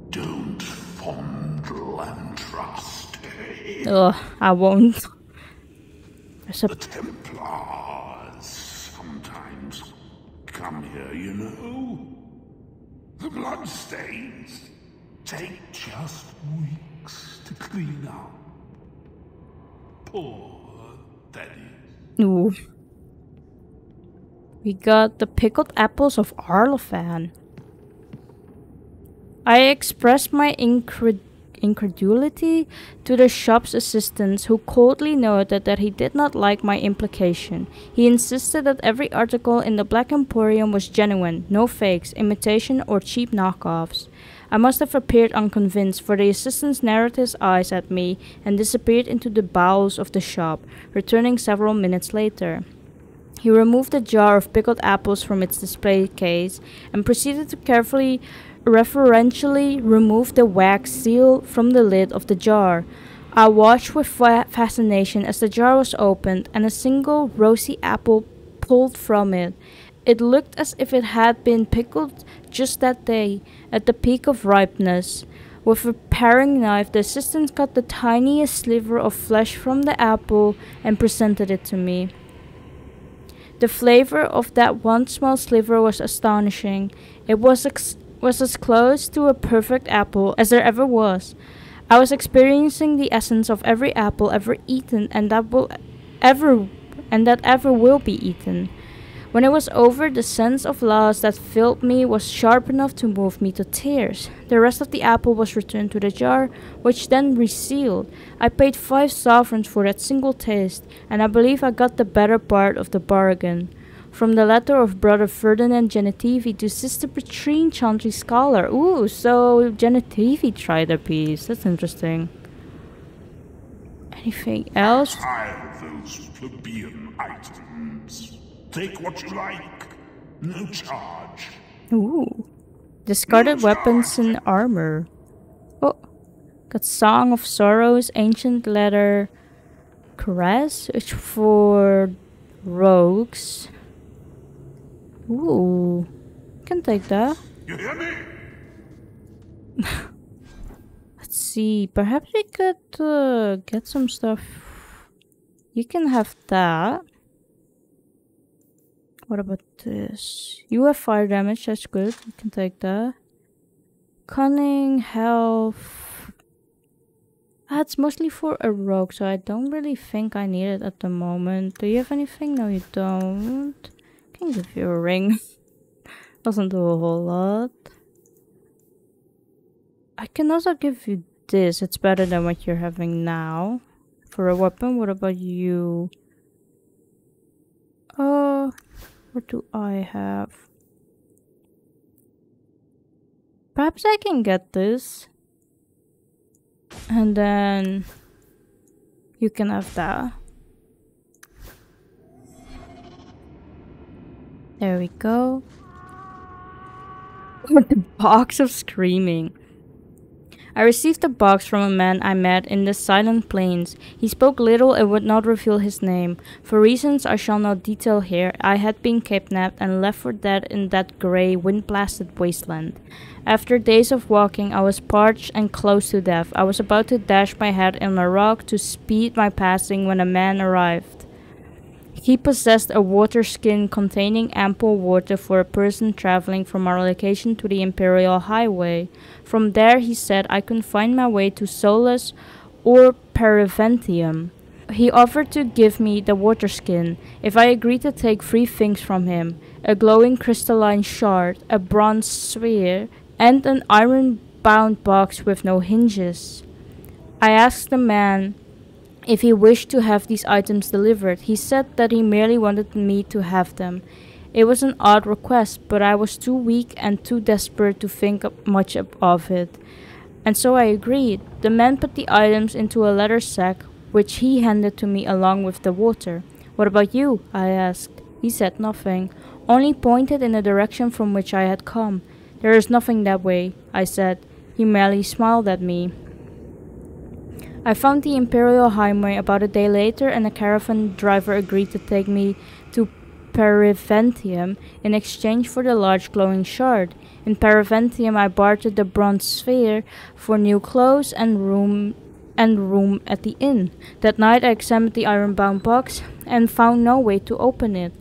Don't fondle and trust. Ugh, I won't. The Templars sometimes come here, you know. The bloodstains take just weeks to clean up. Poor Daddy. Ooh. We got the pickled apples of Arlofan. I expressed my incredulity to the shop's assistants, who coldly noted that he did not like my implication. He insisted that every article in the Black Emporium was genuine, no fakes, imitation, or cheap knockoffs. I must have appeared unconvinced, for the assistant narrowed his eyes at me and disappeared into the bowels of the shop, returning several minutes later. He removed a jar of pickled apples from its display case and proceeded to carefully reverentially remove the wax seal from the lid of the jar. I watched with fascination as the jar was opened and a single rosy apple pulled from it. It looked as if it had been pickled just that day, at the peak of ripeness. With a paring knife, the assistant cut the tiniest sliver of flesh from the apple and presented it to me. The flavor of that one small sliver was astonishing. It was as close to a perfect apple as there ever was. I was experiencing the essence of every apple ever eaten and that ever will be eaten. When it was over, the sense of loss that filled me was sharp enough to move me to tears. The rest of the apple was returned to the jar, which then resealed. I paid 5 sovereigns for that single taste, and I believe I got the better part of the bargain. From the letter of Brother Ferdinand Genetivi to Sister Petrine Chantry Scholar. Ooh, so Genetivi tried a piece. That's interesting. Anything else? Tire those plebeian items. Take what you like. No charge. Ooh. Discarded weapons and armor. Oh. Got Song of Sorrows, Ancient Letter, Caress, which for rogues. Ooh, can take that. You hear me? Let's see. Perhaps we could get some stuff. You can have that. What about this? You have fire damage. That's good. You can take that. Cunning, health. It's mostly for a rogue, so I don't really think I need it at the moment. Do you have anything? No, you don't. Can give you a ring. Doesn't do a whole lot. I can also give you this. It's better than what you're having now. For a weapon, what about you? What do I have? Perhaps I can get this. And then you can have that. There we go. With the box of screaming. I received a box from a man I met in the Silent Plains. He spoke little and would not reveal his name. For reasons I shall not detail here, I had been kidnapped and left for dead in that grey, wind-blasted wasteland. After days of walking, I was parched and close to death. I was about to dash my head on a rock to speed my passing when a man arrived. He possessed a water skin containing ample water for a person traveling from our location to the Imperial Highway. From there, he said, I could find my way to Solus or Periventium. He offered to give me the water skin if I agreed to take 3 things from him: a glowing crystalline shard, a bronze sphere, and an iron-bound box with no hinges. I asked the man if he wished to have these items delivered. He said that he merely wanted me to have them. It was an odd request, but I was too weak and too desperate to think much of it, and so I agreed. The man put the items into a leather sack, which he handed to me along with the water. What about you? I asked. He said nothing, only pointed in the direction from which I had come. There is nothing that way, I said. He merely smiled at me. I found the Imperial Highway about a day later, and a caravan driver agreed to take me to Periventium in exchange for the large glowing shard. In Periventium, I bartered the bronze sphere for new clothes and room at the inn. That night, I examined the iron-bound box and found no way to open it.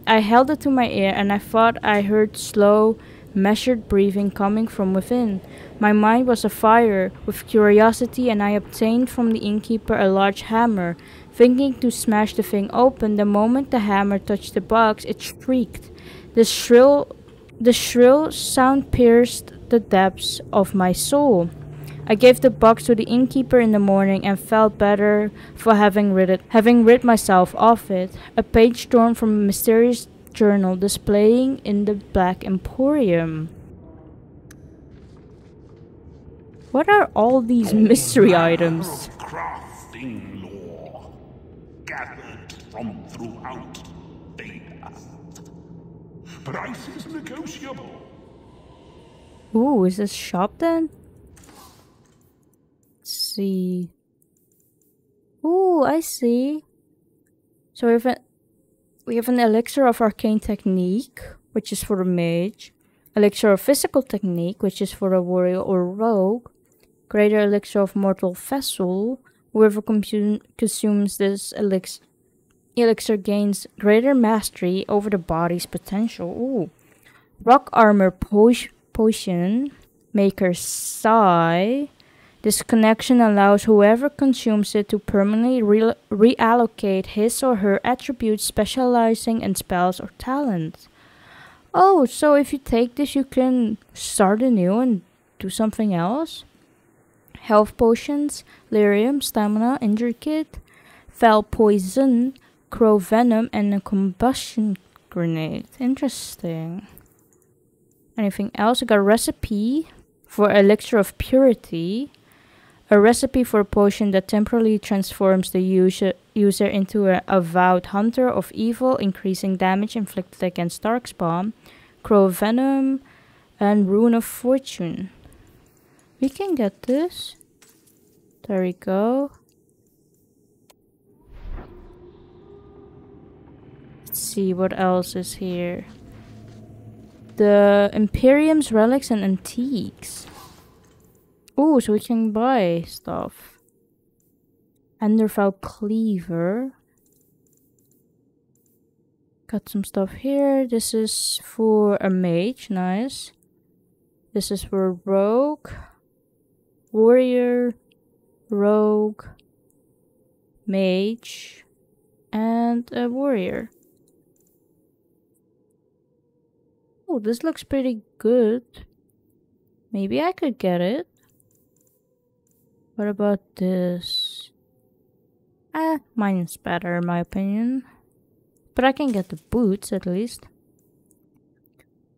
I held it to my ear, and I thought I heard slow, measured breathing coming from within. My mind was afire with curiosity, and I obtained from the innkeeper a large hammer. Thinking to smash the thing open, the moment the hammer touched the box, it shrieked. The shrill sound pierced the depths of my soul. I gave the box to the innkeeper in the morning and felt better for having rid myself of it. A page torn from a mysterious journal displaying in the Black Emporium. What are all these mystery items? Crafting lore gathered from throughout Data. Price is negotiable. Ooh, is this shop then? Let's see. Ooh, I see. So we have an elixir of arcane technique, which is for the mage. Elixir of physical technique, which is for a warrior or rogue. Greater elixir of mortal vessel. Whoever consumes this elixir gains greater mastery over the body's potential. Ooh. Rock armor potion. Maker's Sigh. This connection allows whoever consumes it to permanently reallocate his or her attributes specializing in spells or talents. Oh, so if you take this, you can start anew and do something else? Health potions, Lyrium, stamina, injury kit, foul poison, crow venom, and a combustion grenade. Interesting. Anything else? I got a recipe for elixir of purity. A recipe for a potion that temporarily transforms the user into an avowed hunter of evil, increasing damage inflicted against Darkspawn, Crow Venom, and Rune of Fortune. We can get this. There we go. Let's see what else is here. The Imperium's relics and antiques. Ooh, so we can buy stuff. Enderfell Cleaver. Got some stuff here. This is for a mage, nice. This is for a rogue, warrior, rogue, mage, and a warrior. Oh, this looks pretty good. Maybe I could get it. What about this? Mine's better in my opinion. But I can get the boots at least.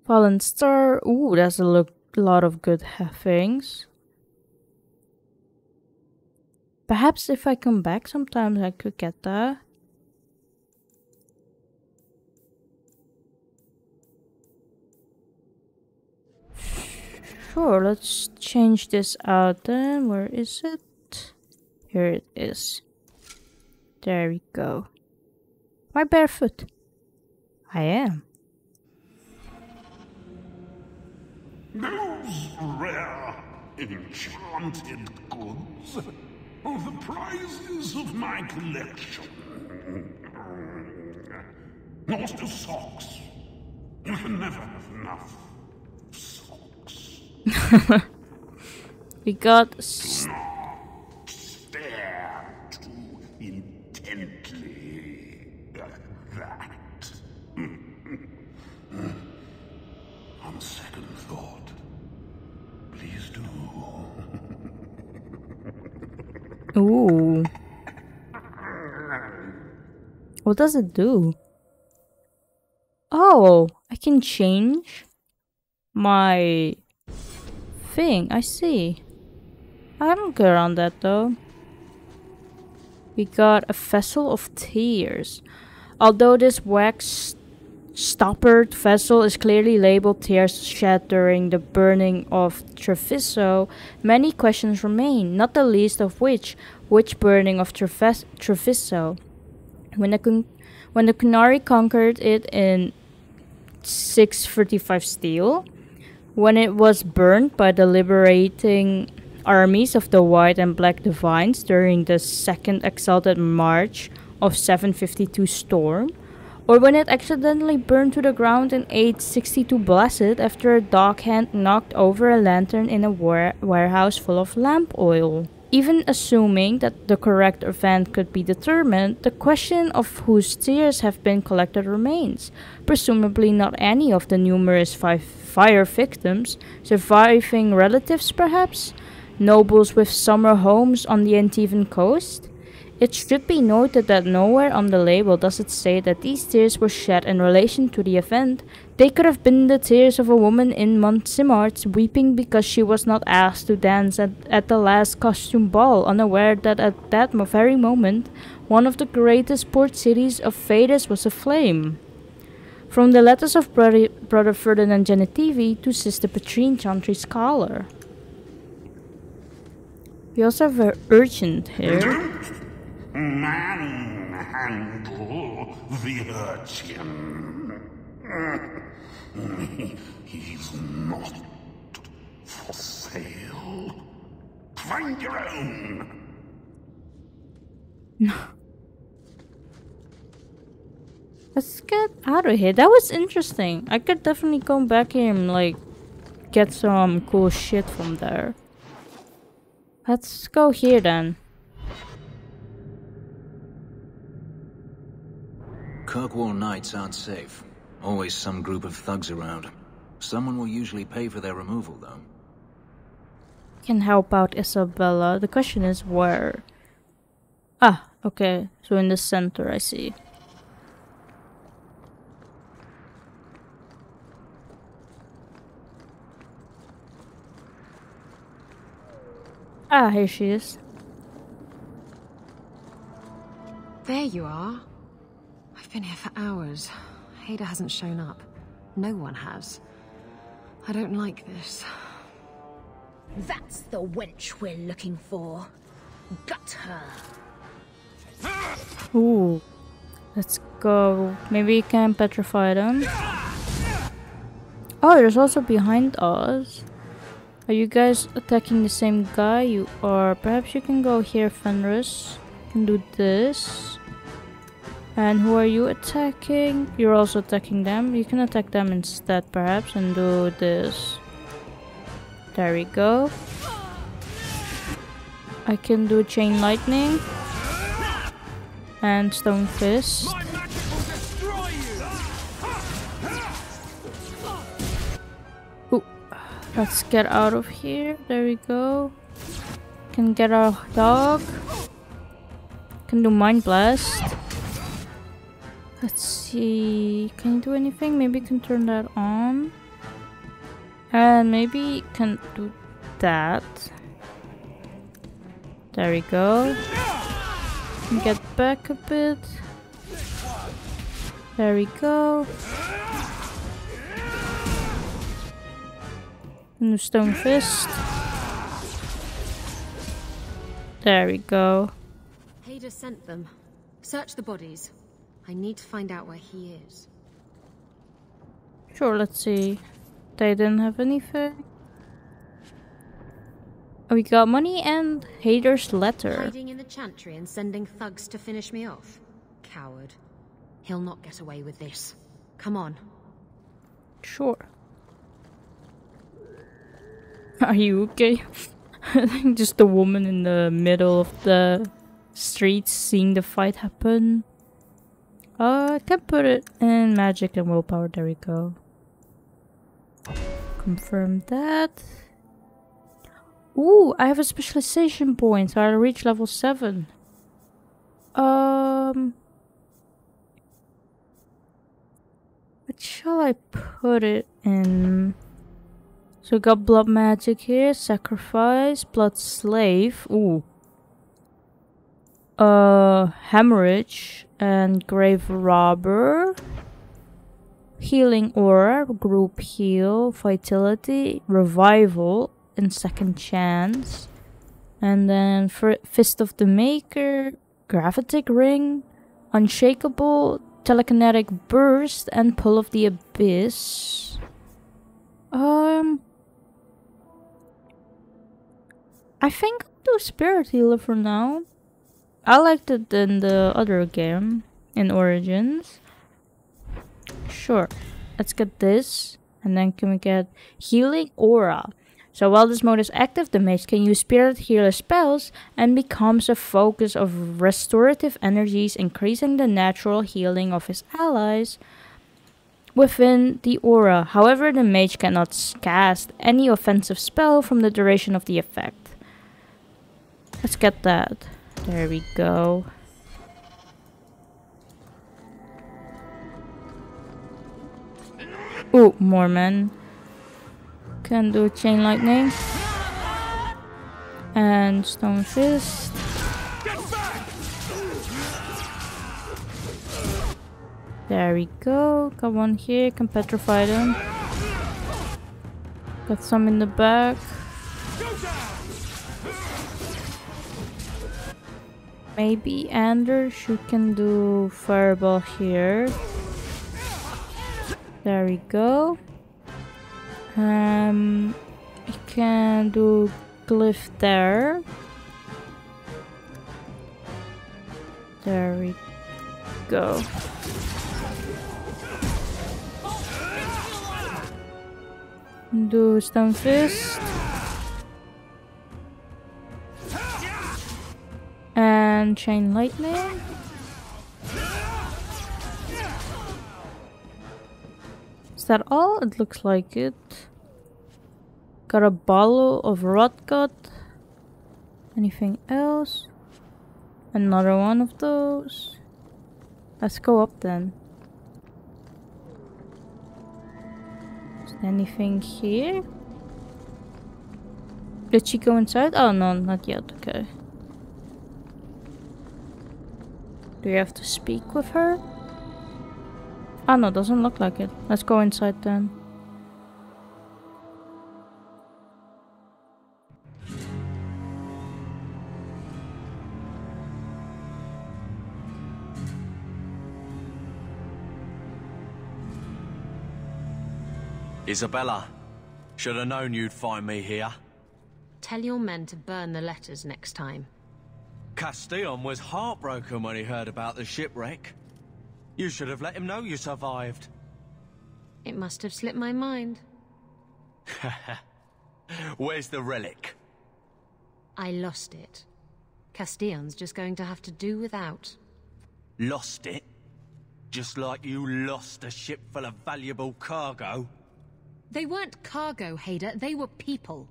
Fallen Star. Ooh, that's a lot of good things. Perhaps if I come back sometimes I could get that. Sure, let's change this out then. Where is it? Here it is. There we go. Why barefoot? I am. Those rare, enchanted goods are the prizes of my collection. Lost to socks. You can never have enough socks. We got stare too intently at that. On second thought, please do. Ooh. What does it do? Oh, I can change my thing. I see. I don't care on that though. We got a vessel of tears. Although this wax stoppered vessel is clearly labeled tears shed during the burning of Treviso, many questions remain, not the least of which burning of Treviso? When the Qunari conquered it in 635 steel, when it was burned by the liberating armies of the White and Black Divines during the Second Exalted March of 752 Storm, or when it accidentally burned to the ground in 862 Blessed after a dockhand knocked over a lantern in a warehouse full of lamp oil. Even assuming that the correct event could be determined, the question of whose tears have been collected remains. Presumably not any of the numerous fire victims, surviving relatives perhaps? Nobles with summer homes on the Antivan coast? It should be noted that nowhere on the label does it say that these tears were shed in relation to the event. They could have been the tears of a woman in Montsimart weeping because she was not asked to dance at the last costume ball, unaware that at that very moment, one of the greatest port cities of Phaedrus was aflame. From the letters of Brother Ferdinand Genetivi to Sister Petrine Chantry Scholar. We also have an urchin here. Manhandle the urchin. He's not for sale. Find your own. Let's get out of here. That was interesting. I could definitely come back here and like get some cool shit from there. Let's go here then. Kirkwall nights aren't safe. Always some group of thugs around. Someone will usually pay for their removal, though. Can help out Isabella. The question is where? Ah, okay. So in the center, I see. Ah, here she is. There you are. I've been here for hours. Ada hasn't shown up. No one has. I don't like this. That's the wench we're looking for. Gut her. Ooh. Let's go. Maybe we can petrify them. Oh, there's also behind us. Are you guys attacking the same guy? You are. Perhaps you can go here, Fenris. You can do this. And who are you attacking? You're also attacking them. You can attack them instead, perhaps, and do this. There we go. I can do Chain Lightning. And Stone Fist. Ooh. Let's get out of here. There we go. Can get our dog. Can do Mind Blast. Let's see. Can you do anything? Maybe you can turn that on. And maybe can do that. There we go. Get back a bit. There we go. New stone fist. There we go. Hader sent them. Search the bodies. I need to find out where he is. Sure, let's see. They didn't have anything. Oh, we got money and Hader's letter. Hiding in the chantry and sending thugs to finish me off. Coward. He'll not get away with this. Come on. Sure. Are you okay? I think just the woman in the middle of the street seeing the fight happen. I can put it in magic and willpower. There we go. Confirm that. Ooh, I have a specialization point, so I'll reach level 7. What shall I put it in? So we got blood magic here, sacrifice, blood slave, ooh. Hemorrhage and grave robber. Healing aura, group heal, vitality, revival, and second chance. And then fist of the maker, gravitic ring, unshakable, telekinetic burst, and pull of the abyss. I think I'll do spirit healer for now. I liked it in the other game, in Origins. Sure, let's get this, and then can we get healing aura. So while this mode is active, the mage can use spirit healer spells and becomes a focus of restorative energies, increasing the natural healing of his allies within the aura. However, the mage cannot cast any offensive spell from the duration of the effect. Let's get that. There we go. Ooh, more men. Can do chain lightning. And stone fist. There we go. Got one here. Can petrify them. Got some in the back. Maybe Anders, you can do fireball here. There we go. I can do glyph there. There we go. Do stone fist. And chain lightning. Is that all? It looks like it. Got a bottle of rotgut. Anything else? Another one of those. Let's go up then. Is there anything here? Did she go inside? Oh no, not yet. Okay. Do you have to speak with her? Oh no, doesn't look like it. Let's go inside then. Isabella, should have known you'd find me here. Tell your men to burn the letters next time. Castillon was heartbroken when he heard about the shipwreck. You should have let him know you survived. It must have slipped my mind. Where's the relic? I lost it. Castillon's just going to have to do without. Lost it? Just like you lost a ship full of valuable cargo? They weren't cargo, Hader. They were people.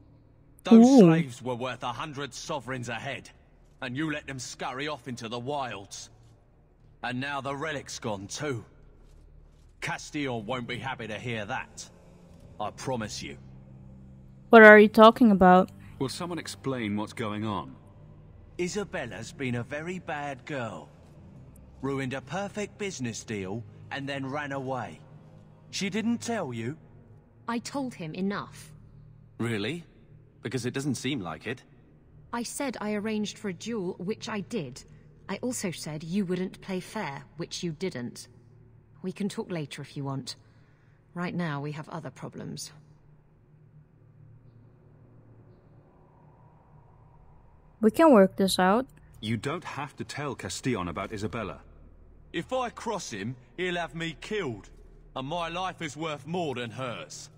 Those slaves were worth 100 sovereigns a head, and you let them scurry off into the wilds. And now the relic's gone too. Castillon won't be happy to hear that. I promise you. What are you talking about? Will someone explain what's going on? Isabella's been a very bad girl. Ruined a perfect business deal and then ran away. She didn't tell you? I told him enough. Really? Because it doesn't seem like it. I said I arranged for a duel, which I did. I also said you wouldn't play fair, which you didn't. We can talk later if you want. Right now, we have other problems. We can work this out. You don't have to tell Castillon about Isabella. If I cross him, he'll have me killed. And my life is worth more than hers.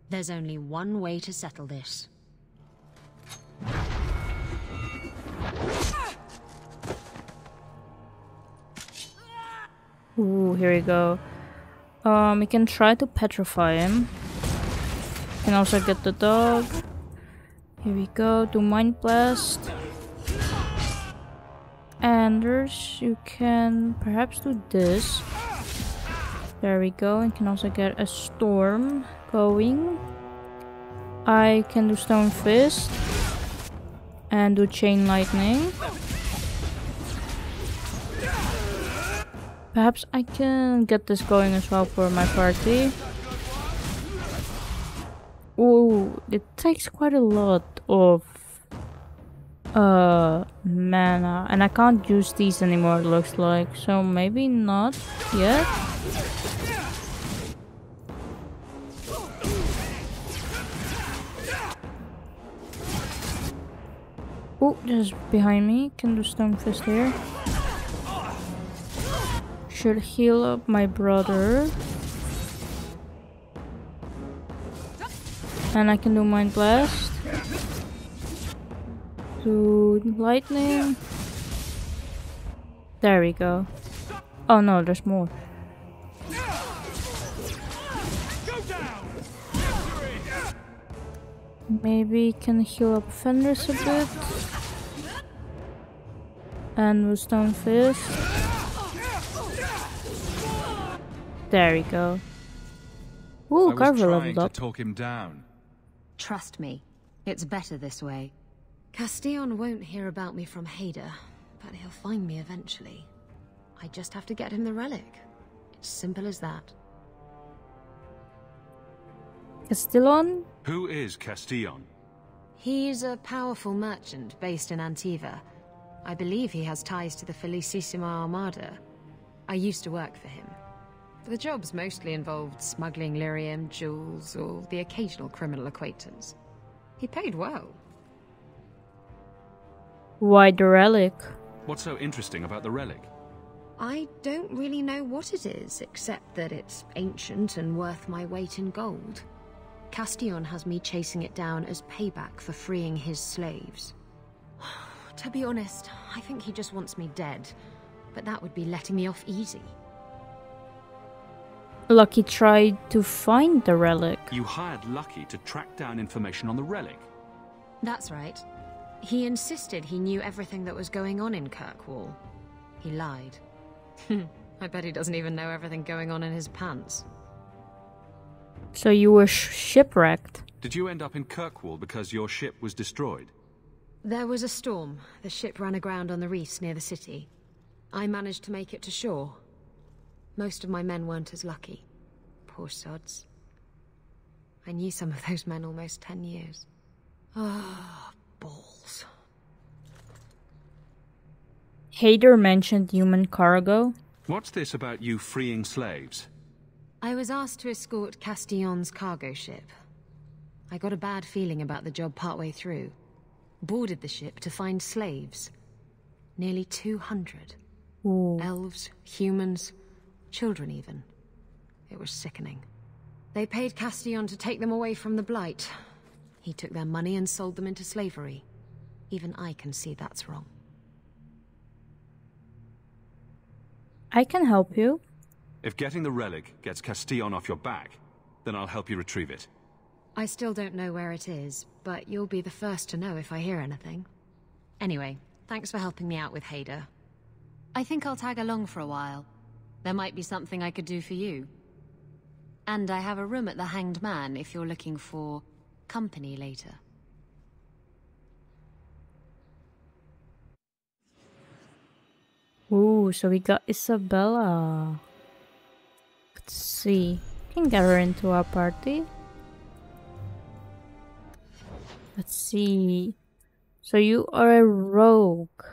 There's only one way to settle this. Ooh, here we go. We can try to petrify him. Can also get the dog. Here we go, do Mind Blast. Anders, you can perhaps do this. There we go, and can also get a Storm going. I can do Stone Fist. And do Chain Lightning. Perhaps I can get this going as well for my party. Ooh, it takes quite a lot of mana, and I can't use these anymore, it looks like, so maybe not yet. Oh, just behind me. Can do Stone Fist here. Should heal up my brother. And I can do Mind Blast. Do Lightning. There we go. Oh no, there's more. Maybe can heal up Fenris a bit. And with Stone Fist. There we go. Ooh, Carver leveled up. To talk him down. Trust me, it's better this way. Castillon won't hear about me from Hader, but he'll find me eventually. I just have to get him the relic. It's simple as that. Castillon? Who is Castillon? He's a powerful merchant based in Antiva. I believe he has ties to the Felicissima Armada. I used to work for him. The jobs mostly involved smuggling Lyrium, jewels, or the occasional criminal acquaintance. He paid well. Why the relic? What's so interesting about the relic? I don't really know what it is, except that it's ancient and worth my weight in gold. Castillon has me chasing it down as payback for freeing his slaves. To be honest, I think he just wants me dead, but that would be letting me off easy. Lucky tried to find the relic. You hired Lucky to track down information on the relic? That's right. He insisted he knew everything that was going on in Kirkwall. He lied. I bet he doesn't even know everything going on in his pants. So you were shipwrecked? Did you end up in Kirkwall because your ship was destroyed? There was a storm. The ship ran aground on the reefs near the city. I managed to make it to shore. Most of my men weren't as lucky. Poor sods. I knew some of those men almost 10 years. Ah, balls. Hader mentioned human cargo. What's this about you freeing slaves? I was asked to escort Castillon's cargo ship. I got a bad feeling about the job partway through. Boarded the ship to find slaves. Nearly 200. Ooh. Elves, humans, children even. It was sickening. They paid Castillon to take them away from the Blight. He took their money and sold them into slavery. Even I can see that's wrong. I can help you. If getting the relic gets Castillon off your back, then I'll help you retrieve it. I still don't know where it is, but you'll be the first to know if I hear anything. Anyway, thanks for helping me out with Hader. I think I'll tag along for a while. There might be something I could do for you. And I have a room at the Hanged Man if you're looking for company later. Ooh, so we got Isabella. Let's see. Can get her into our party. Let's see. So you are a rogue.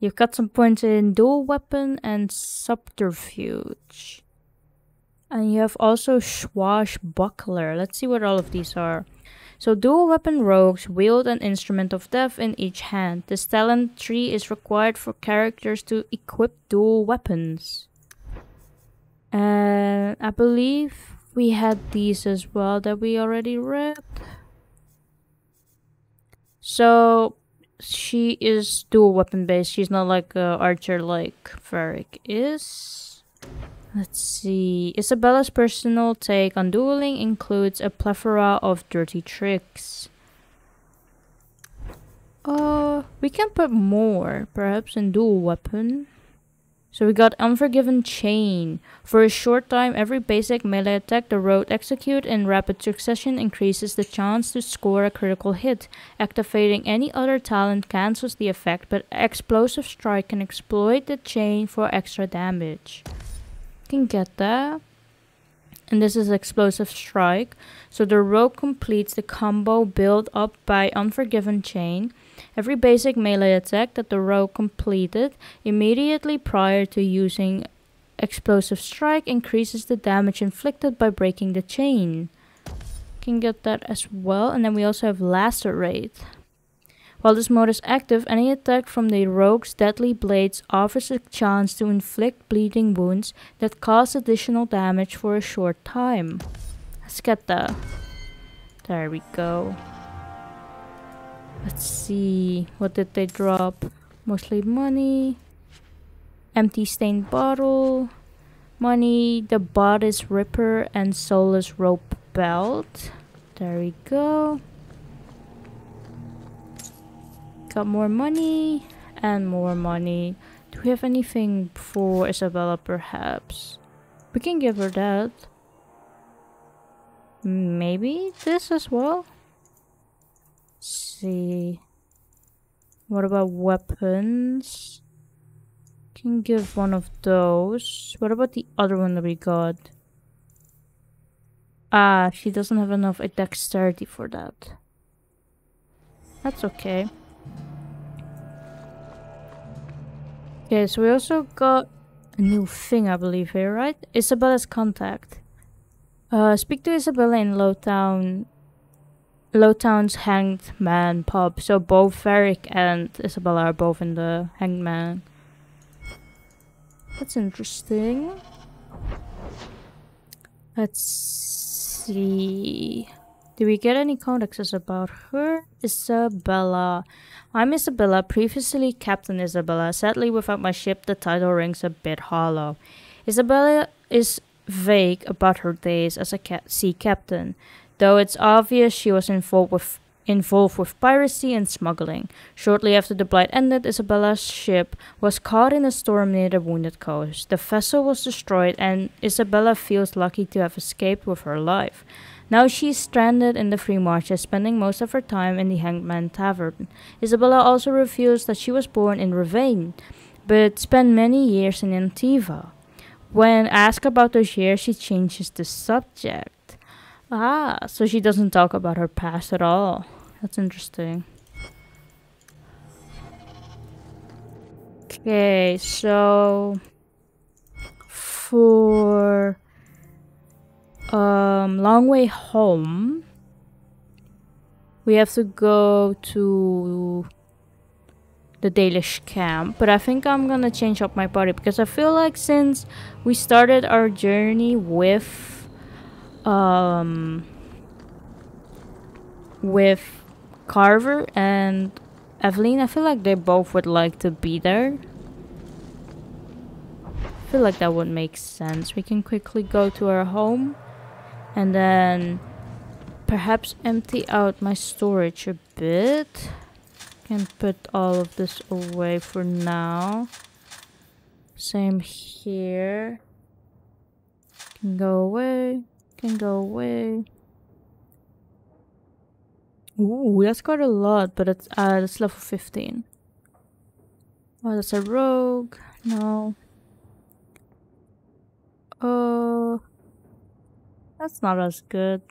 You've got some points in dual weapon and subterfuge. And you have also swashbuckler. Let's see what all of these are. So dual weapon rogues wield an instrument of death in each hand. This talent tree is required for characters to equip dual weapons. And I believe we had these as well that we already read. So she is dual weapon based. She's not like an archer like Varric is. Let's see. Isabella's personal take on dueling includes a plethora of dirty tricks. We can put more, perhaps in dual weapon. So we got Unforgiven Chain. For a short time, every basic melee attack the rogue execute in rapid succession increases the chance to score a critical hit. Activating any other talent cancels the effect, but Explosive Strike can exploit the chain for extra damage. Can get that. And this is Explosive Strike. So the rogue completes the combo built up by Unforgiven Chain. Every basic melee attack that the rogue completed immediately prior to using Explosive Strike increases the damage inflicted by breaking the chain. Can get that as well. And then we also have Lacerate. While this mode is active, any attack from the rogue's deadly blades offers a chance to inflict bleeding wounds that cause additional damage for a short time. Let's get that. There we go. Let's see. What did they drop? Mostly money. Empty stained bottle. Money. The Bodice Ripper and Soulless Rope Belt. There we go. Got more money and more money. Do we have anything for Isabella perhaps? We can give her that. Maybe this as well? Let's see. What about weapons? Can give one of those. What about the other one that we got? Ah, she doesn't have enough dexterity for that. That's okay. Okay, so we also got a new thing, I believe, here, right? Isabella's contact. Speak to Isabella in Lowtown's Hanged Man pub. So both Varric and Isabella are both in the Hanged Man. That's interesting. Let's see. Do we get any contexts about her? Isabella. I'm Isabella, previously Captain Isabella. Sadly, without my ship, the title rings a bit hollow. Isabella is vague about her days as a sea captain, though it's obvious she was involved with piracy and smuggling. Shortly after the Blight ended, Isabella's ship was caught in a storm near the Wounded Coast. The vessel was destroyed, and Isabella feels lucky to have escaped with her life. Now she's stranded in the Free Marches, spending most of her time in the Hanged Man Tavern. Isabella also reveals that she was born in Ravane, but spent many years in Antiva. When asked about those years, she changes the subject. Ah, so she doesn't talk about her past at all. That's interesting. Okay, so for Long Way Home, we have to go to the Dalish camp, but I think I'm gonna change up my party because I feel like since we started our journey with Carver and Evelyn, I feel like they both would like to be there. I feel like that would make sense. We can quickly go to our home and then perhaps empty out my storage a bit. Can put all of this away for now. Same here. Can go away. Can go away. Ooh, that's quite a lot, but it's level 15. Oh, that's a rogue. No. That's not as good.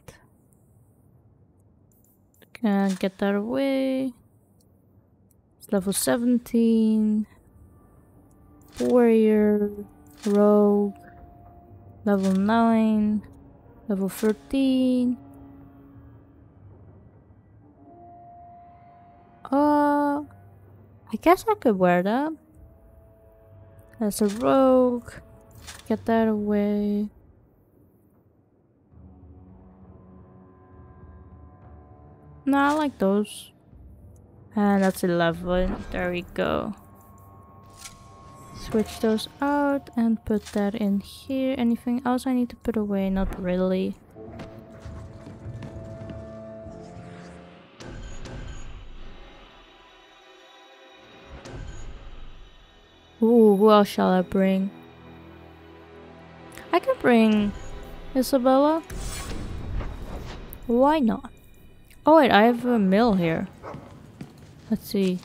Can get that away. It's level 17. Warrior. Rogue. Level 9. Level 13. I guess I could wear that. That's a rogue. Get that away. No, I like those. And that's 11. There we go. Switch those out and put that in here. Anything else I need to put away? Not really. Ooh, who else shall I bring? I can bring Isabella. Why not? Oh wait, I have a mill here. Let's see.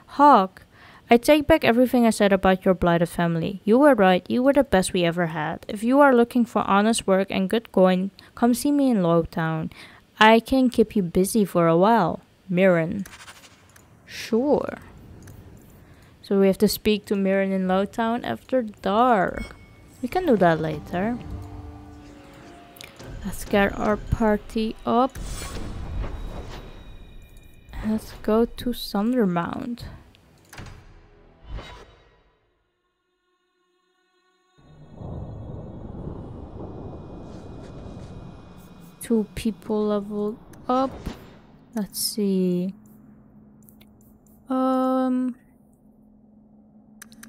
Hawke, I take back everything I said about your blighted family. You were right, you were the best we ever had. If you are looking for honest work and good coin, come see me in Lowtown. I can keep you busy for a while. Mirren. Sure. So we have to speak to Mirren in Lowtown after dark. We can do that later. Let's get our party up. Let's go to Sundermount. Two people leveled up. Let's see.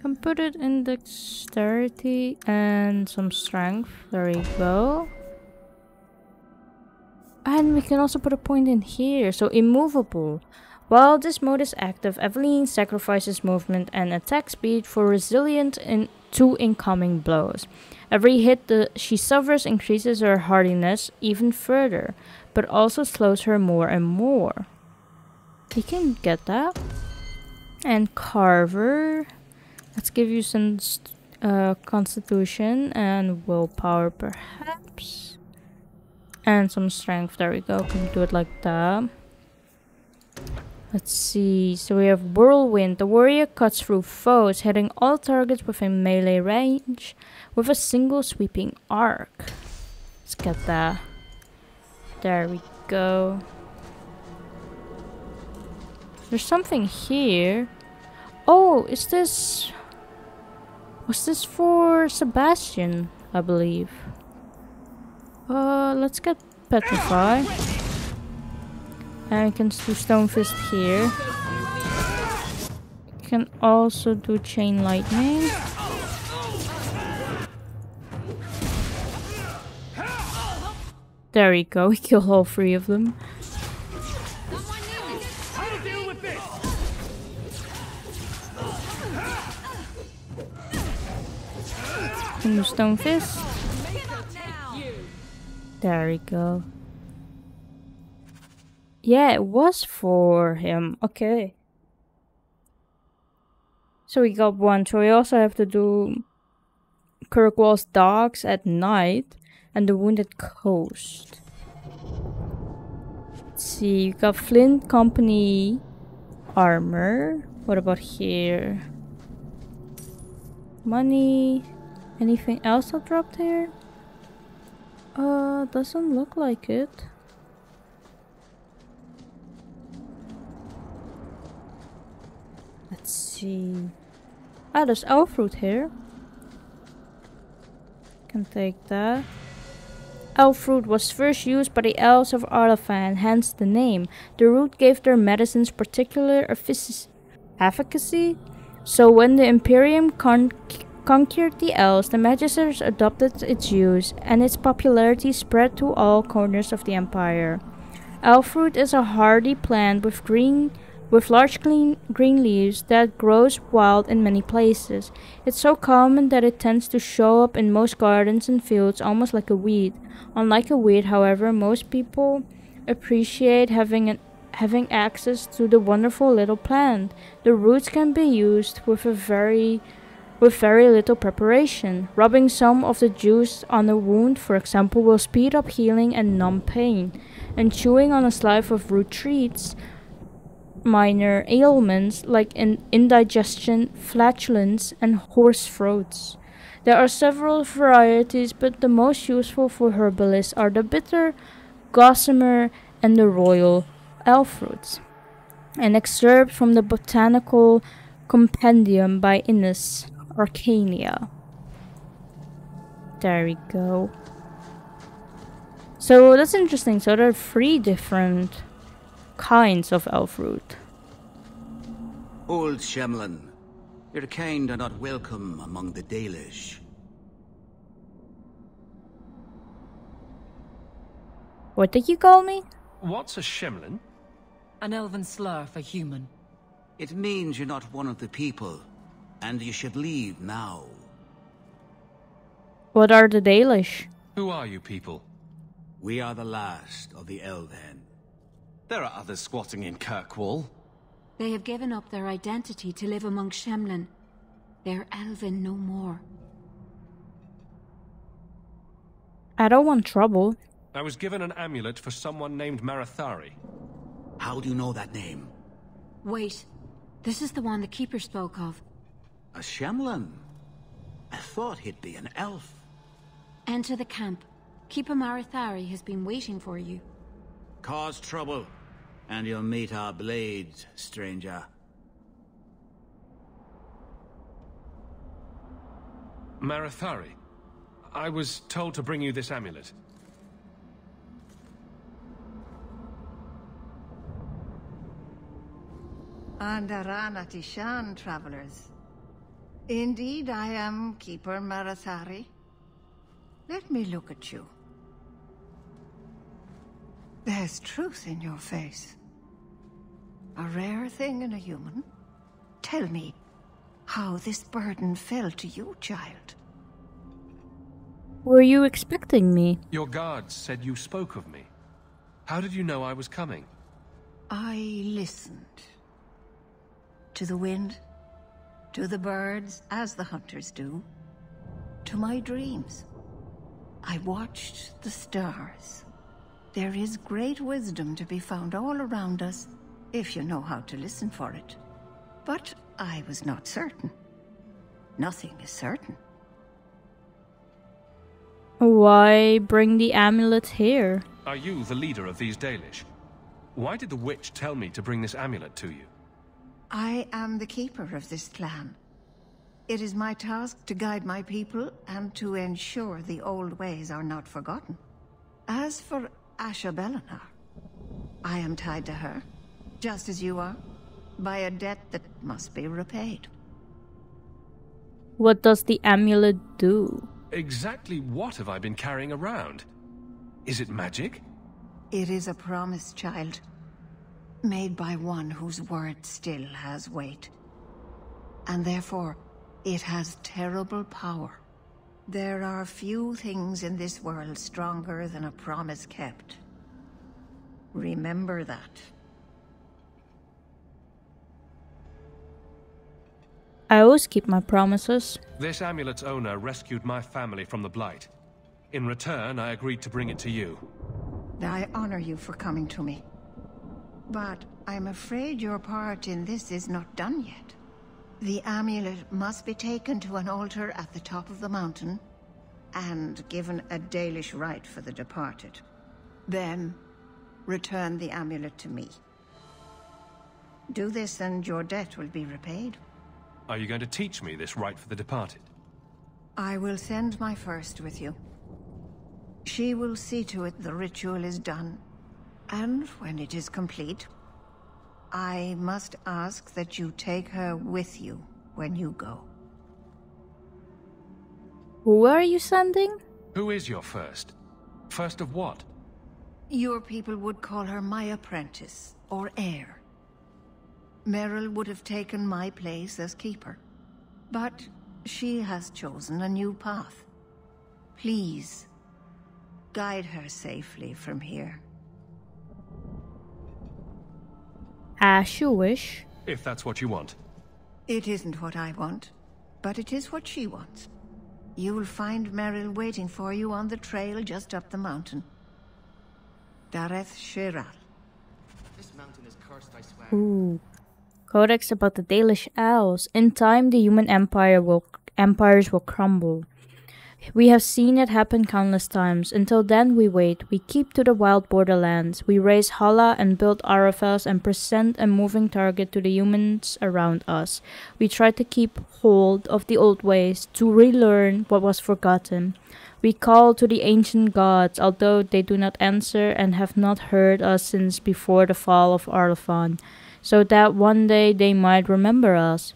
Can put it in dexterity and some strength. There we go. And we can also put a point in here. So immovable. While this mode is active, Eveline sacrifices movement and attack speed for resilient to incoming blows. Every hit she suffers increases her hardiness even further, but also slows her more and more. We can get that. And Carver. Let's give you some constitution and willpower perhaps. And some strength. There we go. Can do it like that. Let's see. So we have Whirlwind. The warrior cuts through foes, hitting all targets within melee range with a single sweeping arc. Let's get that. There we go. There's something here. Oh, is this... Was this for Sebastian, I believe? Let's get Petrify. And we can do Stone Fist here. We can also do Chain Lightning. There we go, we kill all three of them. And Stone Fist. There we go. Yeah, it was for him. Okay. So we got one. So we also have to do Kirkwall's Docks at night and the Wounded Coast. Let's see. You got Flint Company armor. What about here? Money. Anything else that dropped here? Doesn't look like it. Let's see. Ah, there's elf fruit here. Can take that. Elf fruit was first used by the elves of Arlafan, hence the name. The root gave their medicines particular efficacy. So when the Imperium conquered the elves, the Magisters adopted its use, and its popularity spread to all corners of the Empire. Elfroot is a hardy plant with large green leaves that grows wild in many places. It's so common that it tends to show up in most gardens and fields almost like a weed. Unlike a weed, however, most people appreciate having having access to the wonderful little plant. The roots can be used with very little preparation. Rubbing some of the juice on a wound, for example, will speed up healing and numb pain. And chewing on a slice of root treats minor ailments like indigestion, flatulence, and hoarse throats. There are several varieties, but the most useful for herbalists are the bitter, gossamer, and the royal elf roots. An excerpt from the Botanical Compendium by Innes Arcania. There we go. So that's interesting. So there are 3 different kinds of elf root. Old Shemlin, your kind are not welcome among the Dalish. What did you call me? What's a Shemlin? An elven slur for human. It means you're not one of the people, and you should leave now. What are the Dalish? Who are you people? We are the last of the Elven. There are others squatting in Kirkwall. They have given up their identity to live among Shemlin. They're elven no more. I don't want trouble. I was given an amulet for someone named Marathari. How do you know that name? Wait. This is the one the Keeper spoke of. A Shemlin? I thought he'd be an elf. Enter the camp. Keeper Marathari has been waiting for you. Cause trouble, and you'll meet our blades, stranger. Marathari, I was told to bring you this amulet. Andarana Tishan, travelers. Indeed, I am Keeper Marathari. Let me look at you. There's truth in your face. A rare thing in a human. Tell me how this burden fell to you, child. Were you expecting me? Your guards said you spoke of me. How did you know I was coming? I listened. To the wind, to the birds, as the hunters do, to my dreams. I watched the stars. There is great wisdom to be found all around us, if you know how to listen for it. But I was not certain. Nothing is certain. Why bring the amulet here? Are you the leader of these Dalish? Why did the witch tell me to bring this amulet to you? I am the keeper of this clan. It is my task to guide my people and to ensure the old ways are not forgotten. As for Asha Belenar, I am tied to her, just as you are, by a debt that must be repaid. What does the amulet do? Exactly what have I been carrying around? Is it magic? It is a promise, child. Made by one whose word still has weight. And therefore, it has terrible power. There are few things in this world stronger than a promise kept. Remember that. I always keep my promises. This amulet's owner rescued my family from the Blight. In return, I agreed to bring it to you. I honor you for coming to me. But I'm afraid your part in this is not done yet. The amulet must be taken to an altar at the top of the mountain and given a Dalish rite for the departed. Then, return the amulet to me. Do this and your debt will be repaid. Are you going to teach me this rite for the departed? I will send my first with you. She will see to it the ritual is done. And when it is complete, I must ask that you take her with you when you go. Who are you sending? Who is your first? First of what? Your people would call her my apprentice, or heir. Meryl would have taken my place as keeper. But she has chosen a new path. Please, guide her safely from here. As you wish. If that's what you want. It isn't what I want, but it is what she wants. You will find Meryl waiting for you on the trail just up the mountain. Dareth Shiral. This mountain is cursed, I swear. Ooh. Codex about the Dalish elves. In time, the human empires will crumble. We have seen it happen countless times. Until then, we wait. We keep to the wild borderlands. We raise Hala and build Arafels and present a moving target to the humans around us. We try to keep hold of the old ways, to relearn what was forgotten. We call to the ancient gods, although they do not answer and have not heard us since before the fall of Arlafon, so that one day they might remember us.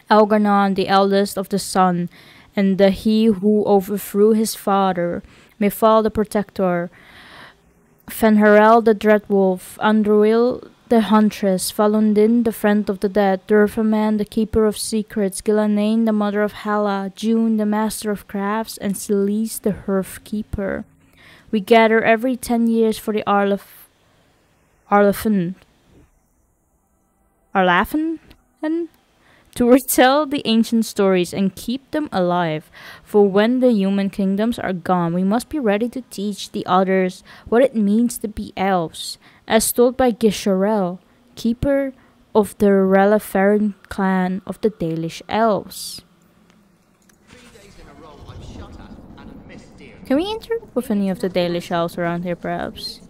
Elgarnon, the eldest of the sun, and the he who overthrew his father, Mifal the protector, Fenharel the dreadwolf, Andruil the huntress, Falundin the friend of the dead, Durfaman the keeper of secrets, Gillanane the mother of Hala, June the master of crafts, and Celise the hearth keeper. We gather every 10 years for the Arlafan to retell the ancient stories and keep them alive. For when the human kingdoms are gone, we must be ready to teach the others what it means to be elves, as told by Gisharel, keeper of the Releferin clan of the Dalish elves. Can we interact with any of the Dalish elves around here, perhaps?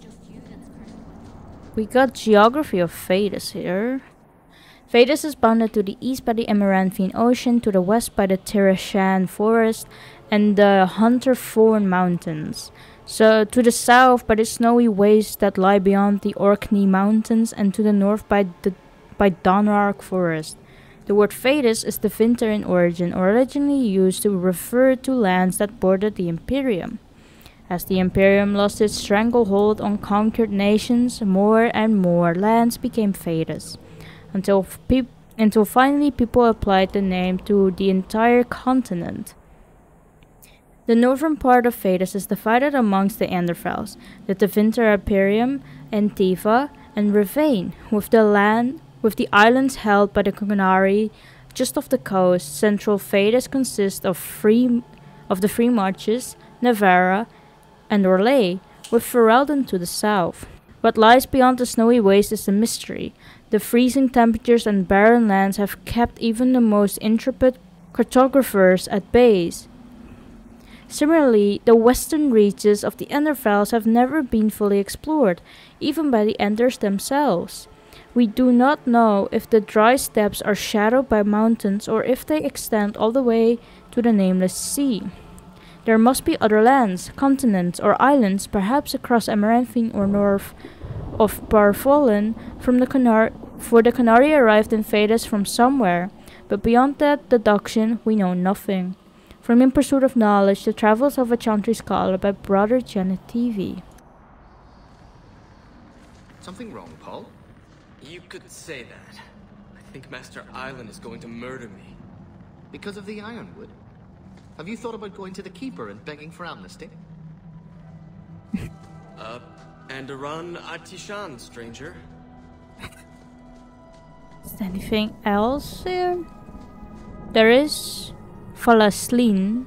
We got Geography of Fadus here. Fadus is bounded to the east by the Amaranthine Ocean, to the west by the Tirashan Forest and the Hunterthorn Mountains. So to the south by the snowy wastes that lie beyond the Orkney Mountains, and to the north by Donark Forest. The word Fadus is Tevinter in origin, originally used to refer to lands that bordered the Imperium. As the Imperium lost its stranglehold on conquered nations, more and more lands became Fadus, until finally people applied the name to the entire continent. The northern part of Fadus is divided amongst the Anderfels, the Tevinter Imperium, Antiva, and Ravain, with the islands held by the Conari just off the coast. Central Fadus consists of the Free Marches, Navarra, and Orlais, with Ferelden to the south. What lies beyond the snowy waste is a mystery. The freezing temperatures and barren lands have kept even the most intrepid cartographers at bay. Similarly, the western reaches of the Enderfels have never been fully explored, even by the Enders themselves. We do not know if the dry steppes are shadowed by mountains or if they extend all the way to the nameless sea. There must be other lands, continents, or islands, perhaps across Amaranthine or north of Barfolin, for the Conari arrived in Fadus from somewhere, but beyond that deduction we know nothing. From In Pursuit of Knowledge, The Travels of a Chantry Scholar by Brother Janet TV. Something wrong, Paul? You could say that. I think Master Island is going to murder me. Because of the Ironwood? Have you thought about going to the Keeper and begging for amnesty? Andaran Atishan, stranger. Is there anything else here? There is Falaslin,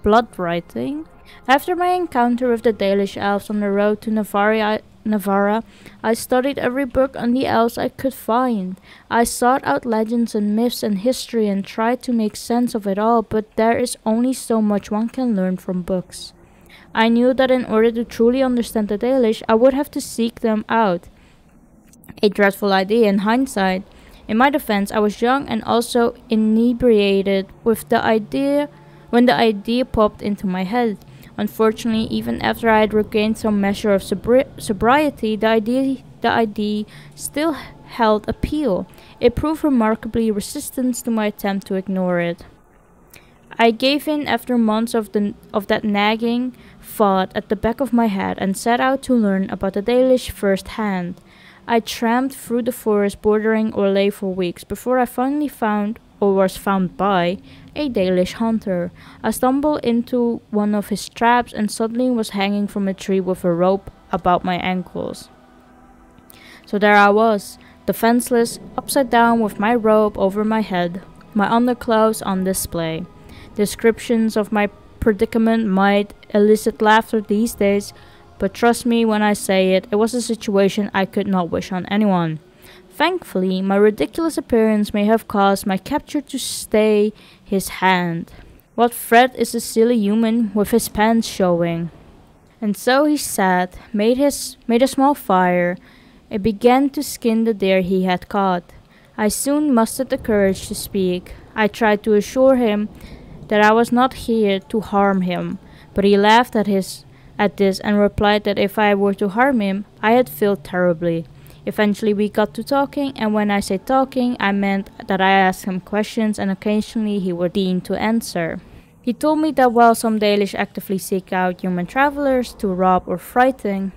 blood writing. After my encounter with the Dalish elves on the road to Navarra, I studied every book on the elves I could find. I sought out legends and myths and history and tried to make sense of it all, but there is only so much one can learn from books. I knew that in order to truly understand the Dalish, I would have to seek them out. A dreadful idea in hindsight. In my defense, I was young and also inebriated with the idea when the idea popped into my head. Unfortunately, even after I had regained some measure of sobriety, the idea still held appeal. It proved remarkably resistant to my attempt to ignore it. I gave in after months of that nagging thought at the back of my head and set out to learn about the Dalish firsthand. I tramped through the forest bordering Orlais for weeks before I finally found, or was found by, a Dalish hunter. I stumbled into one of his traps and suddenly was hanging from a tree with a rope about my ankles. So there I was, defenseless, upside down with my robe over my head, my underclothes on display. Descriptions of my predicament might elicit laughter these days, but trust me when I say it, it was a situation I could not wish on anyone. Thankfully, my ridiculous appearance may have caused my captor to stay his hand. What threat is a silly human with his pants showing? And so he sat, made a small fire, and began to skin the deer he had caught. I soon mustered the courage to speak. I tried to assure him that I was not here to harm him, but he laughed at this and replied that if I were to harm him, I had failed terribly. Eventually we got to talking, and when I say talking, I meant that I asked him questions and occasionally he would deign to answer. He told me that while some Dalish actively seek out human travelers to rob or frighten,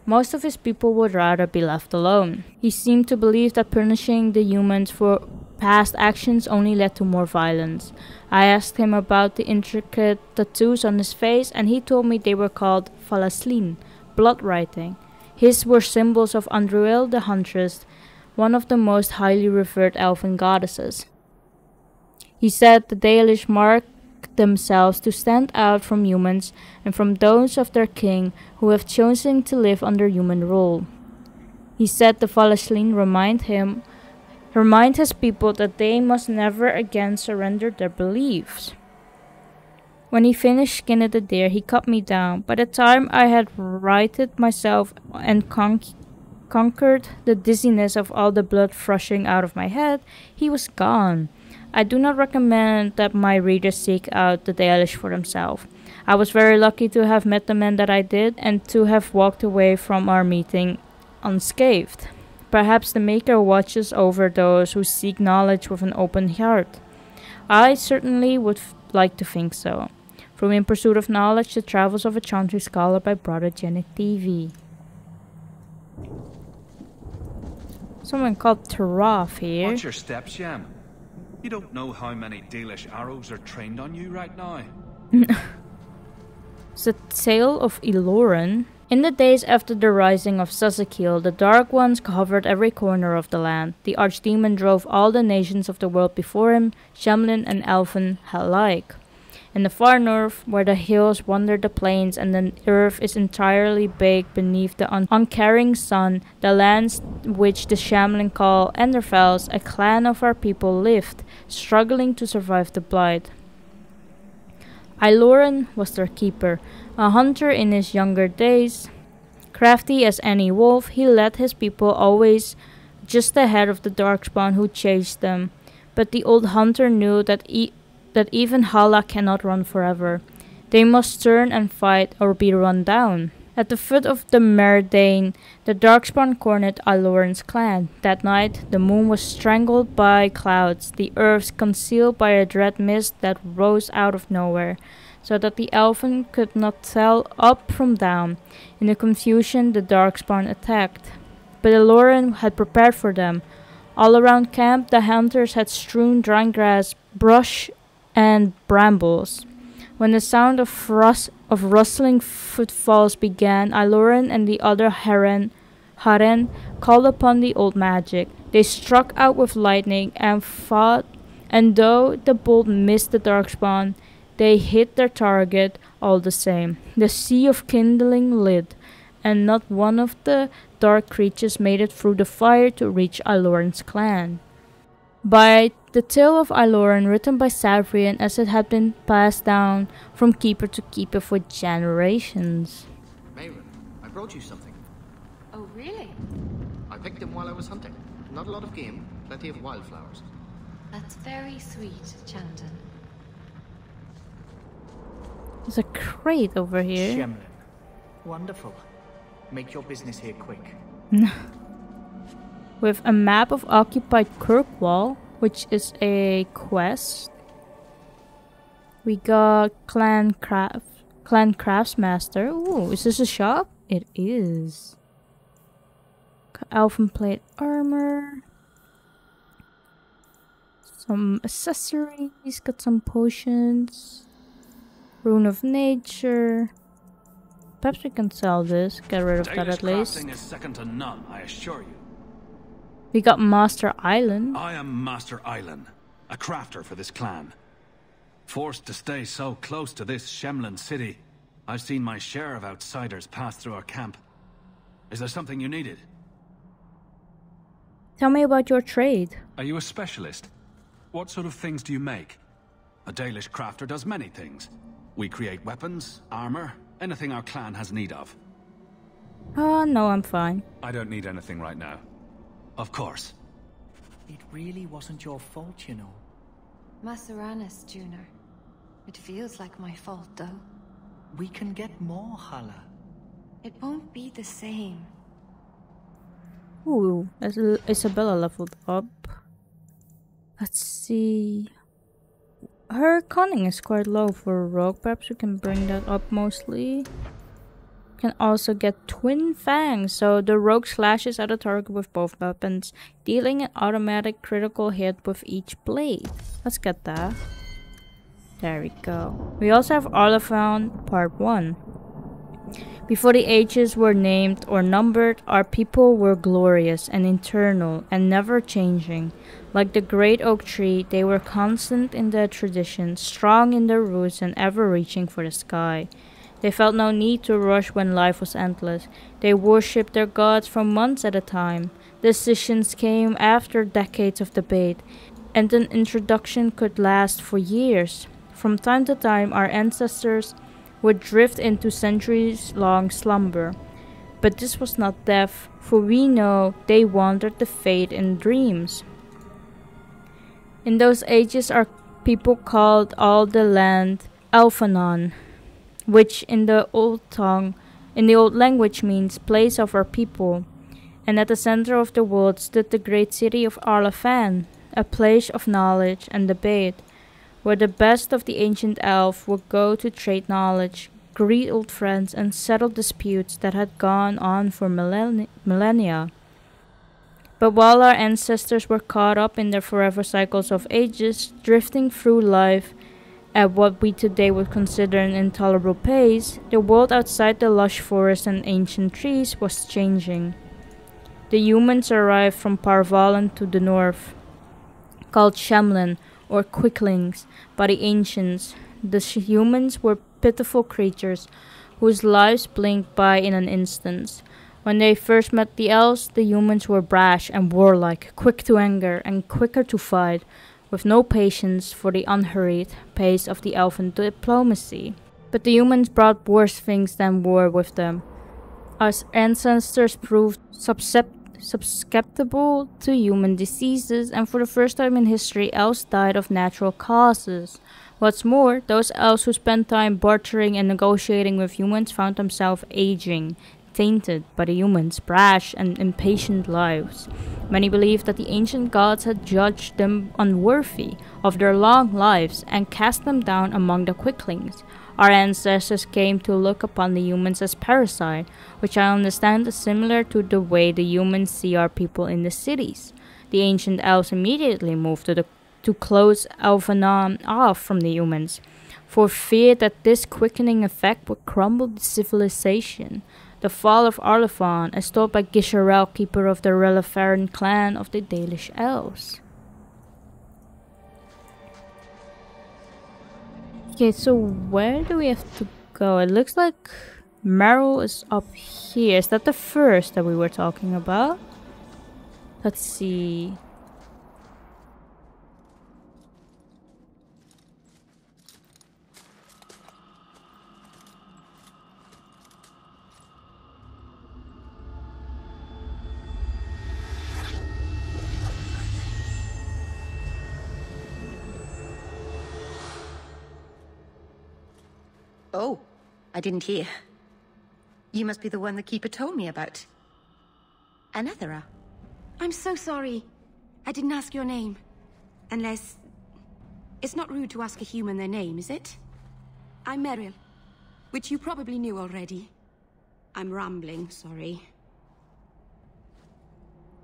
most of his people would rather be left alone. He seemed to believe that punishing the humans for past actions only led to more violence. I asked him about the intricate tattoos on his face, and he told me they were called falaslin, blood writing. His were symbols of Andruil the Huntress, one of the most highly revered elven goddesses. He said the Dalish marked themselves to stand out from humans and from those of their king who have chosen to live under human rule. He said the Falaslin remind his people that they must never again surrender their beliefs. When he finished skinning the deer, he cut me down. By the time I had righted myself and conquered the dizziness of all the blood rushing out of my head, he was gone. I do not recommend that my readers seek out the Dalish for themselves. I was very lucky to have met the man that I did and to have walked away from our meeting unscathed. Perhaps the Maker watches over those who seek knowledge with an open heart. I certainly would like to think so. From In Pursuit of Knowledge, The Travels of a Chantry Scholar by Brother Janet TV. Someone called Taraf here. Watch your steps, Sham. You don't know how many Dalish arrows are trained on you right now. It's a tale of Iloran. In the days after the rising of Sazakil, the Dark Ones covered every corner of the land. The Archdemon drove all the nations of the world before him, Shemlin and Elfin alike. In the far north, where the hills wander the plains and the earth is entirely baked beneath the uncaring sun, the lands which the Shamlin call Enderfels, a clan of our people lived, struggling to survive the blight. Iloran was their keeper, a hunter in his younger days. Crafty as any wolf, he led his people always just ahead of the Darkspawn who chased them. But the old hunter knew that even Hala cannot run forever. They must turn and fight or be run down. At the foot of the Merdane, the Darkspawn cornered Iloran's clan. That night, the moon was strangled by clouds, the earth concealed by a dread mist that rose out of nowhere, so that the Elven could not tell up from down. In the confusion, the Darkspawn attacked. But Iloran had prepared for them. All around camp, the hunters had strewn dry grass, brush, and brambles. When the sound of rustling footfalls began, Iloran and the other Haren called upon the old magic. They struck out with lightning and fought, and though the bolt missed the Darkspawn, they hit their target all the same. The sea of kindling lit, and not one of the dark creatures made it through the fire to reach Iloran's clan. By the tale of Iloran, written by Savrian as it had been passed down from keeper to keeper for generations. Mayron, I brought you something. Oh, really? I picked them while I was hunting. Not a lot of game, plenty of wildflowers. That's very sweet, Chanton. There's a crate over here. Shemlin. Wonderful. Make your business here quick. With a map of occupied Kirkwall, which is a quest. We got Clan Craftsmaster. Ooh, is this a shop? It is. Got elfin plate armor. Some accessories. Got some potions. Rune of Nature. Perhaps we can sell this, get rid of that at least. Crafting is second to none, I assure you. We got Master Island. I am Master Island, a crafter for this clan. Forced to stay so close to this Shemlin city, I've seen my share of outsiders pass through our camp. Is there something you needed? Tell me about your trade. Are you a specialist? What sort of things do you make? A Dalish crafter does many things. We create weapons, armor, anything our clan has need of. No, I'm fine. I don't need anything right now. Of course. It really wasn't your fault, you know. Masaranis, Junior. It feels like my fault, though. We can get more, Hala. It won't be the same. Ooh, Isabella leveled up. Let's see. Her cunning is quite low for a rogue. Perhaps we can bring that up mostly. Can also get twin fangs, so the rogue slashes at a target with both weapons, dealing an automatic critical hit with each blade. Let's get that. There we go. We also have Oliphant Part 1. Before the ages were named or numbered, our people were glorious and eternal and never changing. Like the great oak tree, they were constant in their traditions, strong in their roots and ever reaching for the sky. They felt no need to rush when life was endless. They worshipped their gods for months at a time. Decisions came after decades of debate, and an introduction could last for years. From time to time, our ancestors would drift into centuries-long slumber. But this was not death, for we know they wandered the fate in dreams. In those ages, our people called all the land Elfanon, which in the old language means place of our people. And at the center of the world stood the great city of Arlafan, a place of knowledge and debate, where the best of the ancient elf would go to trade knowledge, greet old friends, and settle disputes that had gone on for millennia. But while our ancestors were caught up in their forever cycles of ages, drifting through life at what we today would consider an intolerable pace, the world outside the lush forests and ancient trees was changing. The humans arrived from Parvalan to the north, called Shemlin, or quicklings, by the ancients. The humans were pitiful creatures whose lives blinked by in an instant. When they first met the elves, the humans were brash and warlike, quick to anger and quicker to fight, with no patience for the unhurried pace of the elven diplomacy. But the humans brought worse things than war with them. Our ancestors proved susceptible to human diseases, and for the first time in history, elves died of natural causes. What's more, those elves who spent time bartering and negotiating with humans found themselves aging, tainted by the humans' brash and impatient lives. Many believed that the ancient gods had judged them unworthy of their long lives and cast them down among the quicklings. Our ancestors came to look upon the humans as parasites, which I understand is similar to the way the humans see our people in the cities. The ancient elves immediately moved to close Elfanon off from the humans, for fear that this quickening effect would crumble the civilization. The fall of Arlafan is told by Gisharel, keeper of the Relefaran clan of the Dalish elves. Okay, so where do we have to go? It looks like Merrill is up here. Is that the first that we were talking about? Let's see. Oh, I didn't hear. You must be the one the keeper told me about. Anethera. I'm so sorry. I didn't ask your name. Unless... It's not rude to ask a human their name, is it? I'm Meryl, which you probably knew already. I'm rambling, sorry.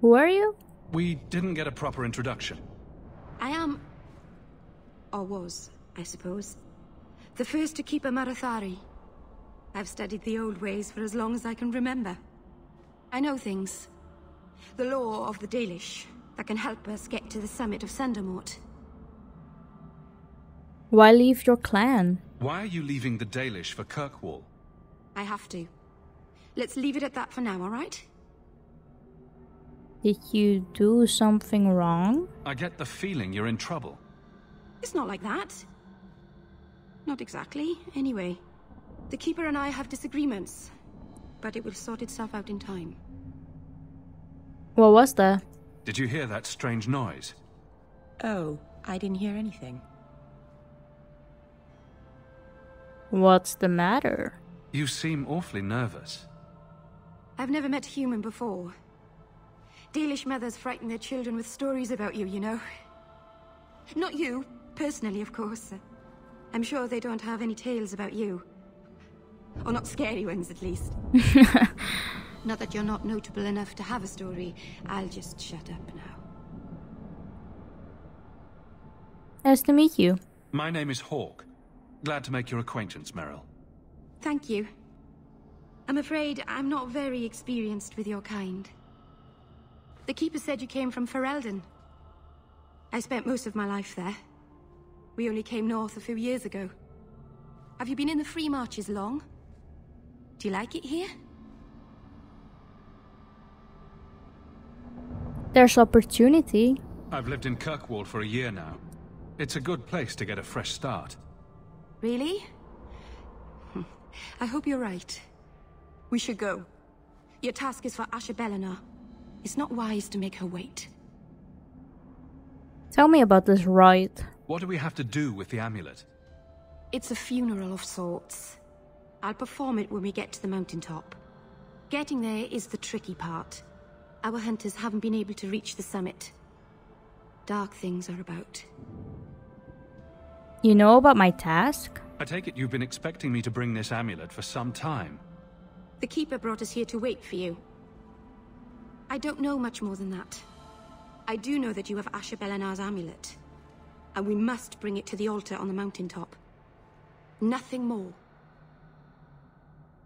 Who are you? We didn't get a proper introduction. I am... or was, I suppose. The first to keep a Marathari. I've studied the old ways for as long as I can remember. I know things. The law of the Dalish that can help us get to the summit of Sundermort. Why leave your clan? Why are you leaving the Dalish for Kirkwall? I have to. Let's leave it at that for now, alright? Did you do something wrong? I get the feeling you're in trouble. It's not like that. Not exactly, anyway. The Keeper and I have disagreements, but it will sort itself out in time. What was that? Did you hear that strange noise? Oh, I didn't hear anything. What's the matter? You seem awfully nervous. I've never met a human before. Dalish mothers frighten their children with stories about you, you know. Not you, personally, of course. I'm sure they don't have any tales about you. Or not scary ones, at least. Not that you're not notable enough to have a story. I'll just shut up now. Nice to meet you. My name is Hawke. Glad to make your acquaintance, Meryl. Thank you. I'm afraid I'm not very experienced with your kind. The Keeper said you came from Ferelden. I spent most of my life there. We only came north a few years ago. Have you been in the Free Marches long? Do you like it here? There's opportunity. I've lived in Kirkwall for a year now. It's a good place to get a fresh start. Really? I hope you're right. We should go. Your task is for Asher Bellinar. It's not wise to make her wait. Tell me about this rite. What do we have to do with the amulet? It's a funeral of sorts. I'll perform it when we get to the mountaintop. Getting there is the tricky part. Our hunters haven't been able to reach the summit. Dark things are about. You know about my task? I take it you've been expecting me to bring this amulet for some time. The Keeper brought us here to wait for you. I don't know much more than that. I do know that you have Asher Bellinar's amulet. And we must bring it to the altar on the mountaintop. Nothing more.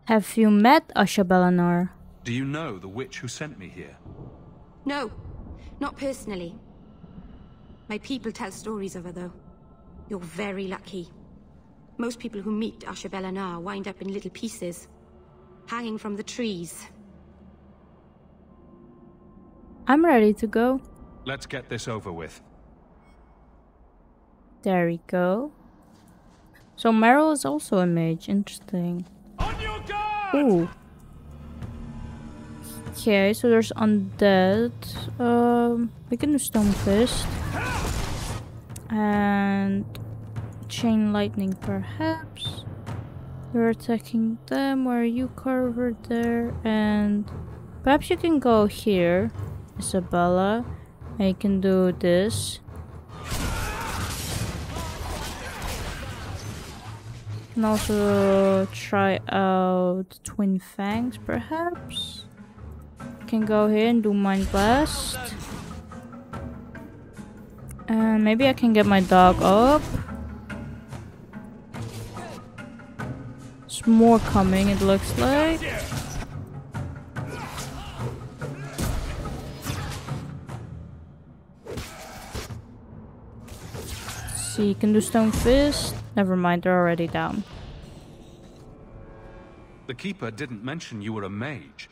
Have you met Asher Bellinar? Do you know the witch who sent me here? No, not personally. My people tell stories of her, though. You're very lucky. Most people who meet Asher Bellinar wind up in little pieces, hanging from the trees. I'm ready to go. Let's get this over with. There we go. So Meryl is also a mage. Interesting. Ooh. Okay, so there's undead. We can do Stone Fist. And Chain Lightning, perhaps. You're attacking them. Where are you, Carver? There. And perhaps you can go here, Isabella. And you can do this. You can also try out Twin Fangs, perhaps. You can go here and do Mind Blast. And maybe I can get my dog up. There's more coming, it looks like. See, you can do Stone Fist. Never mind, they're already down. The Keeper didn't mention you were a mage.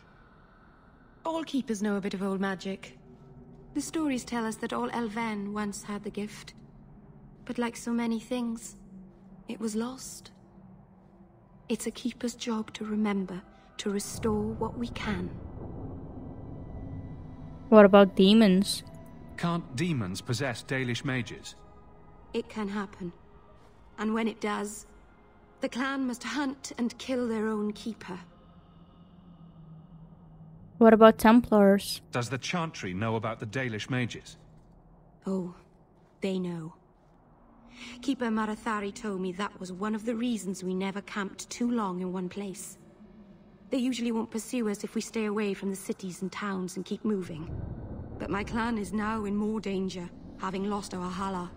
All Keepers know a bit of old magic. The stories tell us that all Elven once had the gift. But like so many things, it was lost. It's a Keeper's job to remember, to restore what we can. What about demons? Can't demons possess Dalish mages? It can happen. And when it does, the clan must hunt and kill their own Keeper. What about Templars? Does the Chantry know about the Dalish mages? Oh, they know. Keeper Marathari told me that was one of the reasons we never camped too long in one place. They usually won't pursue us if we stay away from the cities and towns and keep moving. But my clan is now in more danger, having lost our Hala.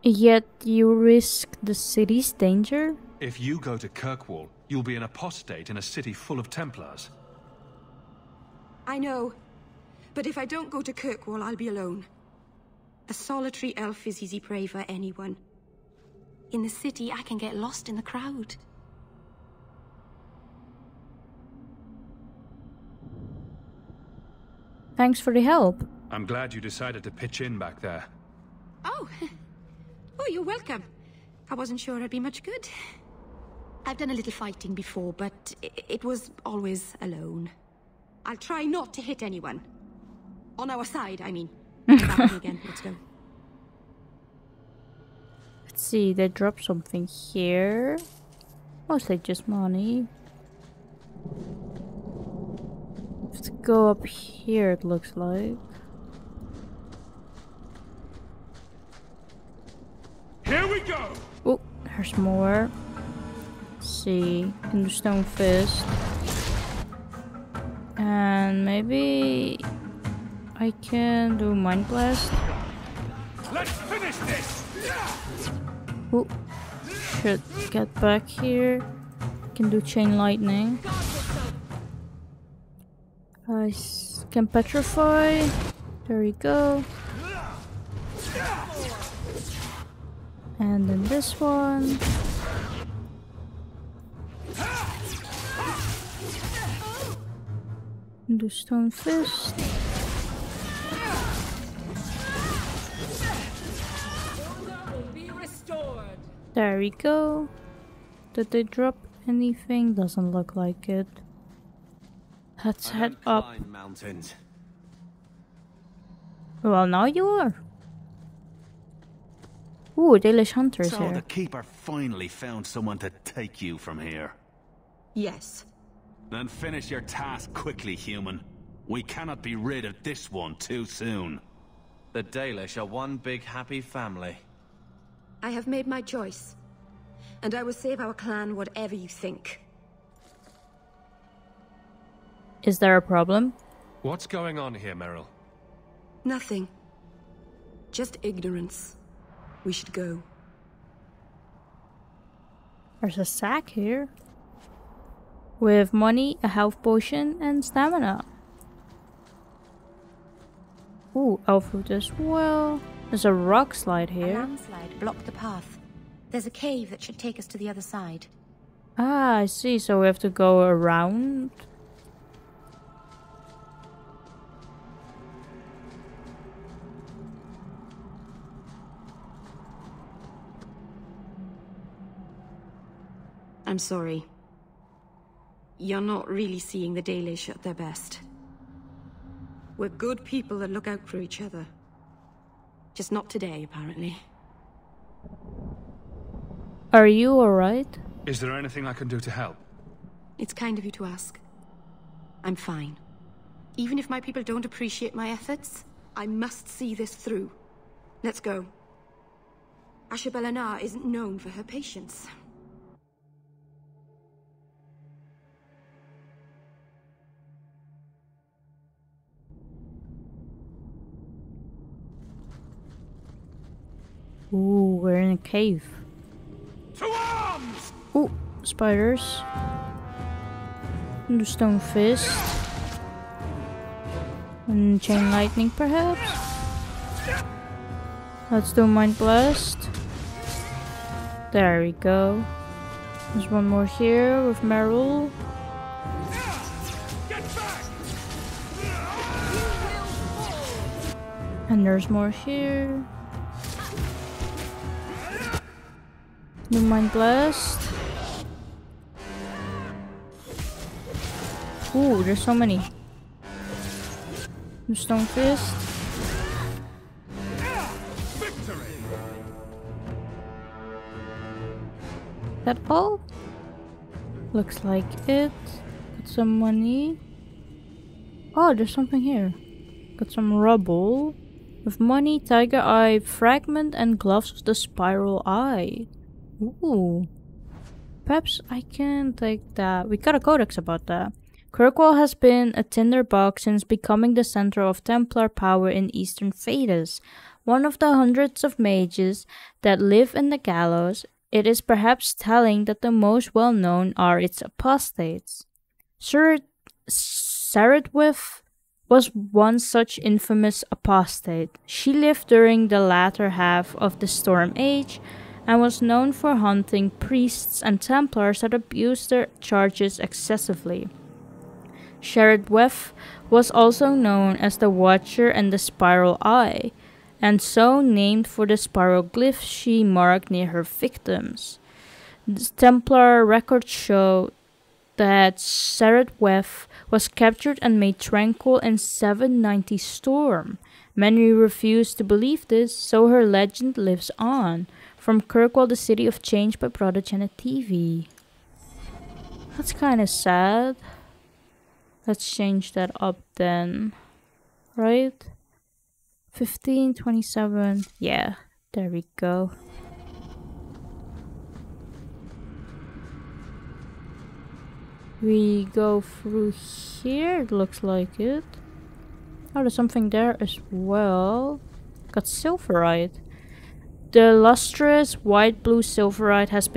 Yet you risk the city's danger? If you go to Kirkwall, you'll be an apostate in a city full of Templars. I know. But if I don't go to Kirkwall, I'll be alone. A solitary elf is easy prey for anyone. In the city, I can get lost in the crowd. Thanks for the help. I'm glad you decided to pitch in back there. Oh. Oh, you're welcome. I wasn't sure I'd be much good. I've done a little fighting before, but it was always alone. I'll try not to hit anyone. On our side, I mean. Back again. Let's go. Let's see, they drop something here. Mostly just money. Let's go up here, it looks like. Here we go! Oh, there's more. Let's see, in the stone fist. And maybe I can do mind blast. Let's finish this! Oh, should get back here. Can do chain lightning. I can petrify. There we go. And then this one. Do stone fist. There we go. Did they drop anything? Doesn't look like it. Let's head up. Mountains. Well, now you are. Ooh, Dalish hunters So here. the Keeper finally found someone to take you from here. Yes. Then finish your task quickly, human. We cannot be rid of this one too soon. The Dalish are one big happy family. I have made my choice. And I will save our clan whatever you think. Is there a problem? What's going on here, Meryl? Nothing. Just ignorance. We should go. There's a sack here. With money, a health potion, and stamina. Ooh, elf food as well. There's a rock slide A here. landslide blocked the path. There's a cave that should take us to the other side. Ah, I see. So we have to go around. I'm sorry. You're not really seeing the Dalish at their best. We're good people that look out for each other. Just not today, apparently. Are you alright? Is there anything I can do to help? It's kind of you to ask. I'm fine. Even if my people don't appreciate my efforts, I must see this through. Let's go. Ashabelanar isn't known for her patience. Ooh, we're in a cave. To arms! Ooh, spiders. And the stone fist. And chain lightning, perhaps? Let's do mind blast. There we go. There's one more here with Meryl. And there's more here. Do mind blast. Ooh, there's so many. The stone fist. That all? Looks like it. Got some money. Oh, there's something here. Got some rubble. With money, tiger eye, fragment, and gloves of the spiral eye. Ooh. Perhaps I can take that. We got a codex about that. Kirkwall has been a tinderbox since becoming the center of Templar power in Eastern Thedas. One of the hundreds of mages that live in the gallows, it is perhaps telling that the most well-known are its apostates. Saradwith was one such infamous apostate. She lived during the latter half of the Storm Age and was known for hunting priests and Templars that abused their charges excessively. Saradwith was also known as the Watcher and the Spiral Eye, and so named for the spiral glyphs she marked near her victims. The Templar records show that Saradwith was captured and made tranquil in 790 Storm. Many refuse to believe this, so her legend lives on. From Kirkwall, the City of Change by Prodigy TV. That's kinda sad. Let's change that up then. Right? 15, 27. Yeah, there we go. We go through here, it looks like it. Oh, there's something there as well. Got silverite. The lustrous white-blue silverite has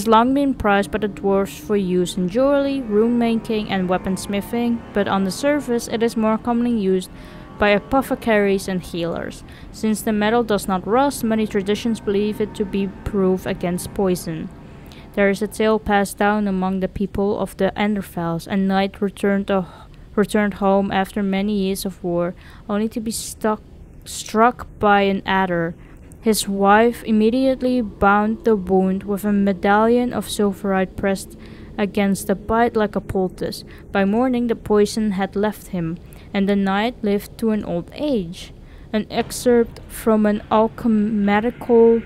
long been prized by the dwarves for use in jewelry, rune making, and weaponsmithing, but on the surface it is more commonly used by apothecaries and healers. Since the metal does not rust, many traditions believe it to be proof against poison. There is a tale passed down among the people of the Enderfels. A knight returned home after many years of war, only to be struck by an adder. His wife immediately bound the wound with a medallion of silverite pressed against the bite like a poultice. By morning the poison had left him, and the knight lived to an old age. An excerpt from an alchemical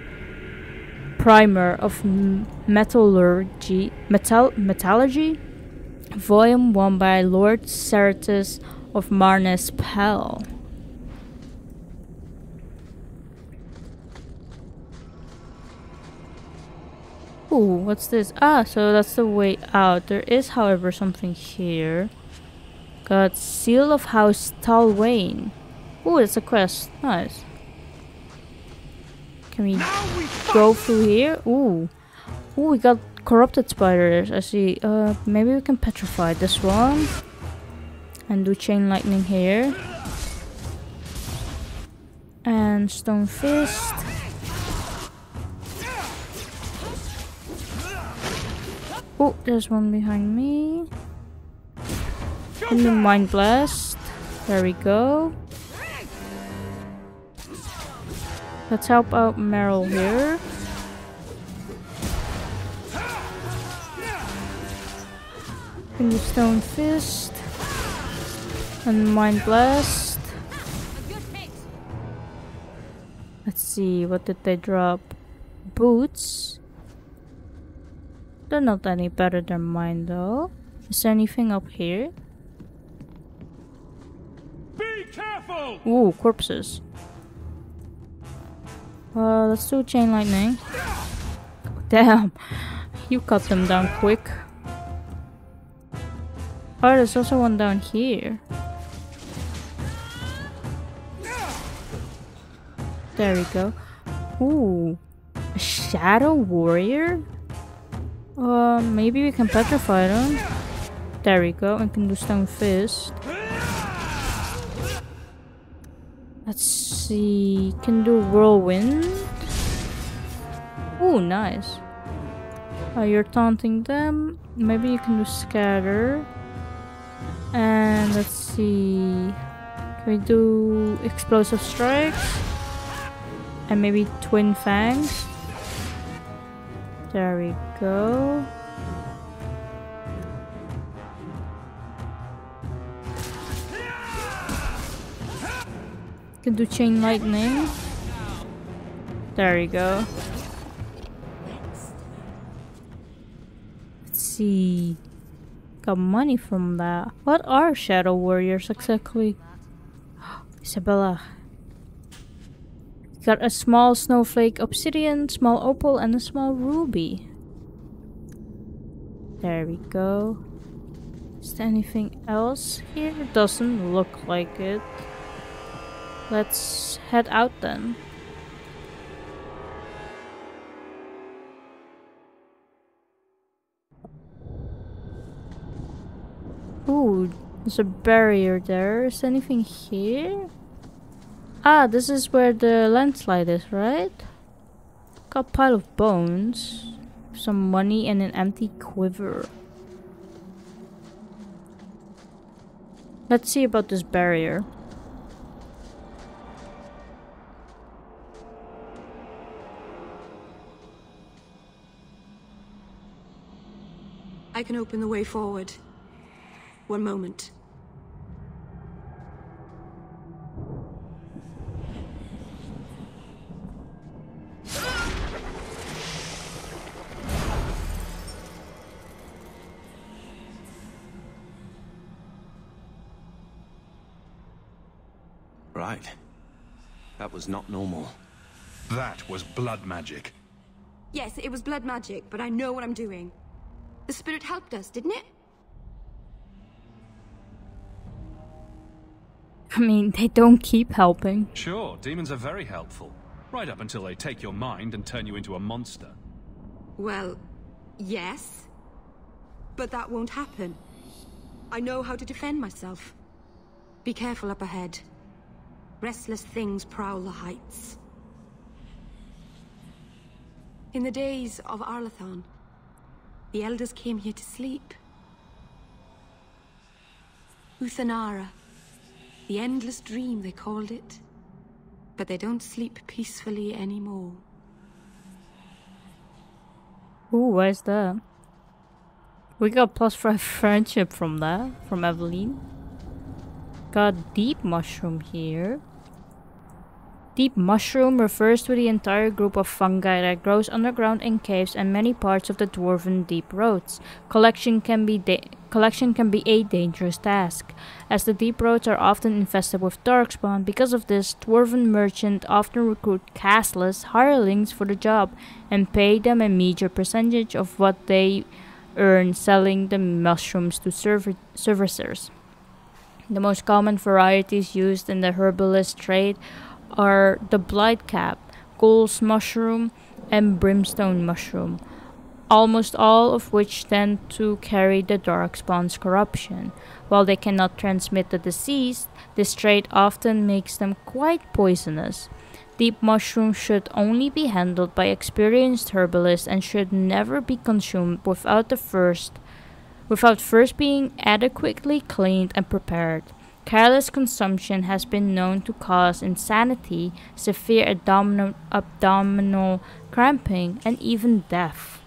primer of metallurgy, Volume 1 by Lord Certus of Marnes Pell. Ooh, what's this? Ah, so that's the way out. There is, however, something here. Got Seal of House Talwain. Ooh, it's a quest. Nice. Can we go through here? Ooh. Ooh, we got corrupted spiders. I see. Maybe we can petrify this one. And do chain lightning here. And stone fist. Oh, there's one behind me. And the mind blast. There we go. Let's help out Meryl here. And the stone fist. And mind blast. Let's see, what did they drop? Boots. They're not any better than mine though. Is there anything up here? Be careful! Ooh, corpses. Let's do chain lightning. Damn, you cut them down quick. Oh, there's also one down here. There we go. Ooh, a shadow warrior? Maybe we can petrify them. There we go, and can do stone fist. Let's see, can do whirlwind. Ooh, nice. You're taunting them. Maybe you can do scatter. And let's see, can we do explosive strikes? And maybe twin fangs. There we go. Can do chain lightning. There we go. Let's see. Got money from that. What are shadow warriors exactly? Isabella. Got a small snowflake obsidian, small opal, and a small ruby. There we go. Is there anything else here? It doesn't look like it. Let's head out then. Ooh, there's a barrier there. Is anything here? Ah, this is where the landslide is, right? Got a pile of bones, some money, and an empty quiver. Let's see about this barrier. I can open the way forward. One moment. Right. That was not normal. That was blood magic. Yes, it was blood magic, but I know what I'm doing. The spirit helped us, didn't it? I mean, they don't keep helping. Sure, demons are very helpful. Right up until they take your mind and turn you into a monster. Well, yes. But that won't happen. I know how to defend myself. Be careful up ahead. Restless things prowl the heights. In the days of Arlathon, the elders came here to sleep. Uthanara, the endless dream they called it. But they don't sleep peacefully anymore. Ooh, where's that? We got +5 friendship from that, from Evelyn. Got deep mushroom here. Deep mushroom refers to the entire group of fungi that grows underground in caves and many parts of the dwarven deep roads. Collection can be a dangerous task, as the deep roads are often infested with darkspawn. Because of this, dwarven merchants often recruit castless hirelings for the job and pay them a meager percentage of what they earn selling the mushrooms to servicers. The most common varieties used in the herbalist trade are the blightcap, ghoul's mushroom, and brimstone mushroom, almost all of which tend to carry the darkspawn's corruption. While they cannot transmit the disease, this trait often makes them quite poisonous. Deep mushrooms should only be handled by experienced herbalists and should never be consumed without first being adequately cleaned and prepared. Careless consumption has been known to cause insanity, severe abdominal cramping, and even death.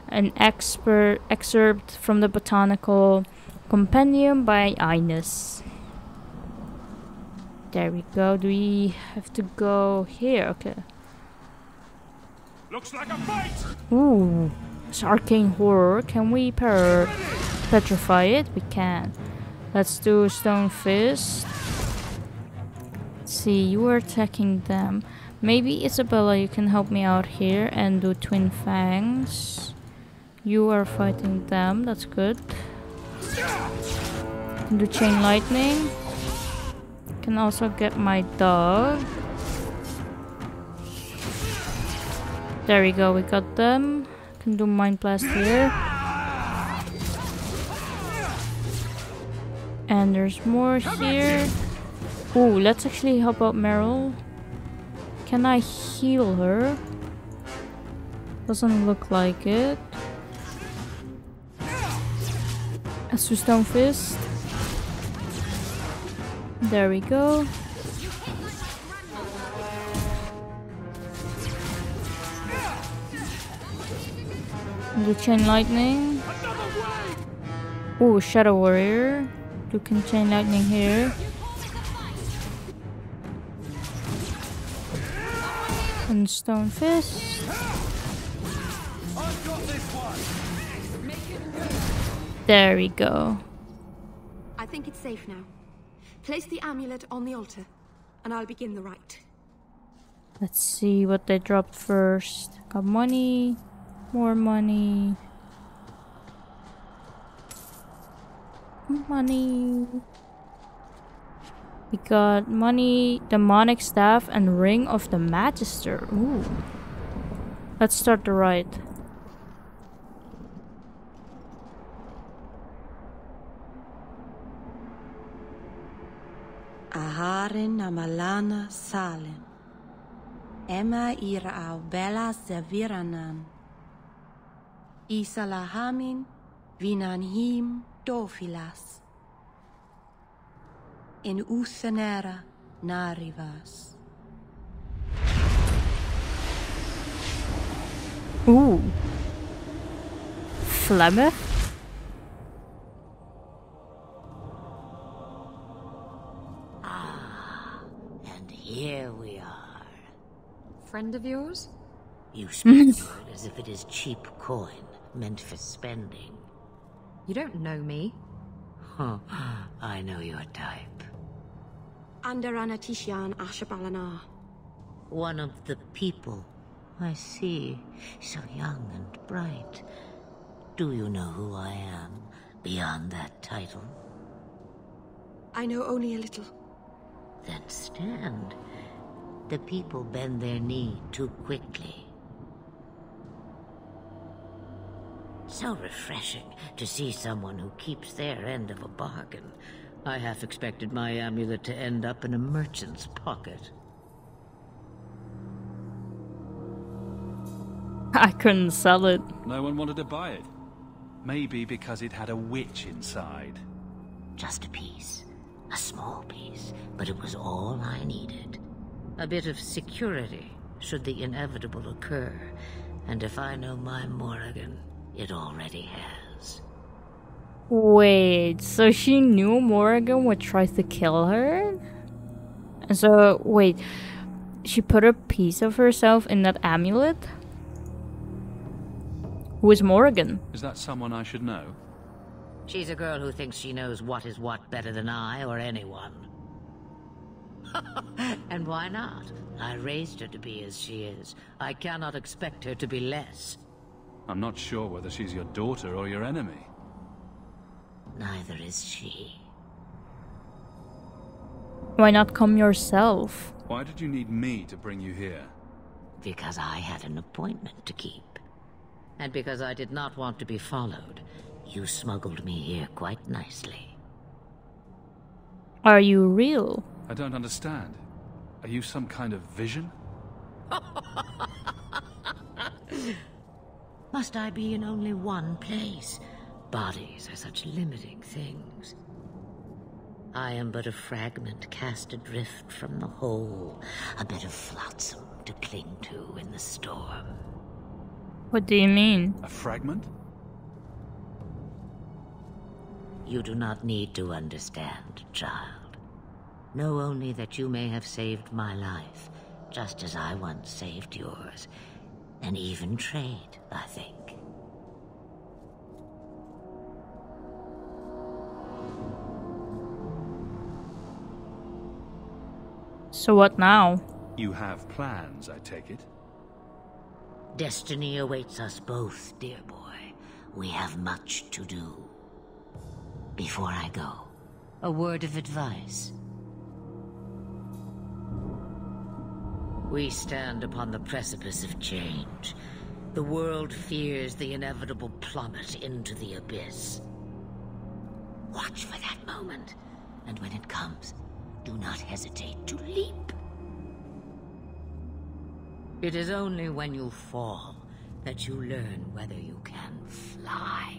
An excerpt from the Botanical Compendium by Innes. There we go. Do we have to go here? Okay. Looks like a fight! Ooh, it's arcane horror. Can we petrify it? We can. Let's do Stone Fist. Let's see, you are attacking them. Maybe Isabella, you can help me out here and do Twin Fangs. You are fighting them, that's good. Do Chain Lightning. Can also get my dog. There we go, we got them. Can do Mind Blast here. And there's more here. Ooh, let's actually help out Meryl. Can I heal her? Doesn't look like it. Let's do Stone Fist. There we go. Do Chain Lightning. Ooh, Shadow Warrior. You can Chain Lightning here. And Stone Fist. There we go. I think it's safe now. Place the amulet on the altar, and I'll begin the rite. Let's see what they dropped first. Got money. More money. Money. We got money, demonic staff, and ring of the Magister. Ooh. Let's start the rite. Aren amalana salen. Emma ira au bella serviranan. Isalahamin vinanhim dofilas. In uthenera narivas. Ooh. Flemeth? And here we are. Friend of yours? You speak of it as if it is cheap coin, meant for spending. You don't know me. Huh. I know your type. Andarana Tishan Ashabalana. One of the people. I see. So young and bright. Do you know who I am, beyond that title? I know only a little. Then stand. The people bend their knee too quickly. So refreshing to see someone who keeps their end of a bargain. I half expected my amulet to end up in a merchant's pocket. I couldn't sell it. No one wanted to buy it. Maybe because it had a witch inside. Just a piece. A small piece, but it was all I needed. A bit of security, should the inevitable occur. And if I know my Morrigan, it already has. Wait, so she knew Morrigan would try to kill her? And so, wait, she put a piece of herself in that amulet? Who is Morrigan? Is that someone I should know? She's a girl who thinks she knows what is what better than I or anyone. And why not? I raised her to be as she is. I cannot expect her to be less. I'm not sure whether she's your daughter or your enemy. Neither is she. Why not come yourself? Why did you need me to bring you here? Because I had an appointment to keep. And because I did not want to be followed, you smuggled me here quite nicely. Are you real? I don't understand. Are you some kind of vision? Must I be in only one place? Bodies are such limiting things. I am but a fragment cast adrift from the whole, a bit of flotsam to cling to in the storm. What do you mean? A fragment? You do not need to understand, child. Know only that you may have saved my life, just as I once saved yours. And even trade, I think. So what now? You have plans, I take it? Destiny awaits us both, dear boy. We have much to do. Before I go, a word of advice. We stand upon the precipice of change. The world fears the inevitable plummet into the abyss. Watch for that moment, and when it comes, do not hesitate to leap. It is only when you fall that you learn whether you can fly.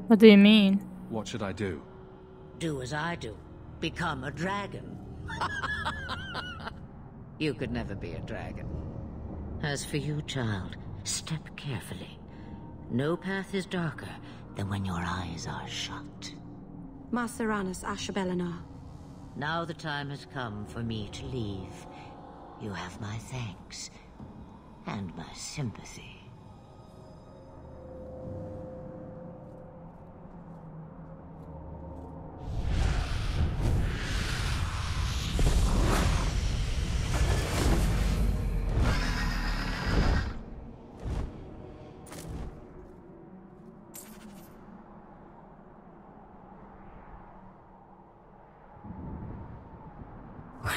What do you mean? What should I do? Do as I do. Become a dragon. You could never be a dragon. As for you, child, step carefully. No path is darker than when your eyes are shut. Maseranas Ashabelana. Now the time has come for me to leave. You have my thanks and my sympathy.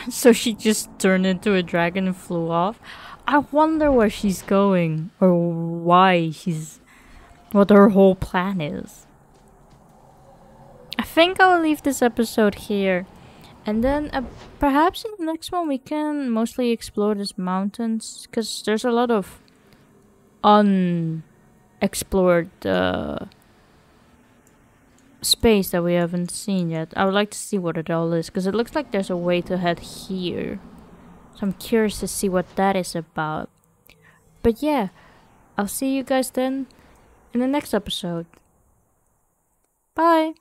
So she just turned into a dragon and flew off? I wonder where she's going. Or why she's... what her whole plan is. think I will leave this episode here. And then perhaps in the next one we can mostly explore these mountains. Because there's a lot of unexplored space that we haven't seen yet. I would like to see what it all is. Because it looks like there's a way to head here. So I'm curious to see what that is about. But yeah, I'll see you guys then in the next episode. Bye!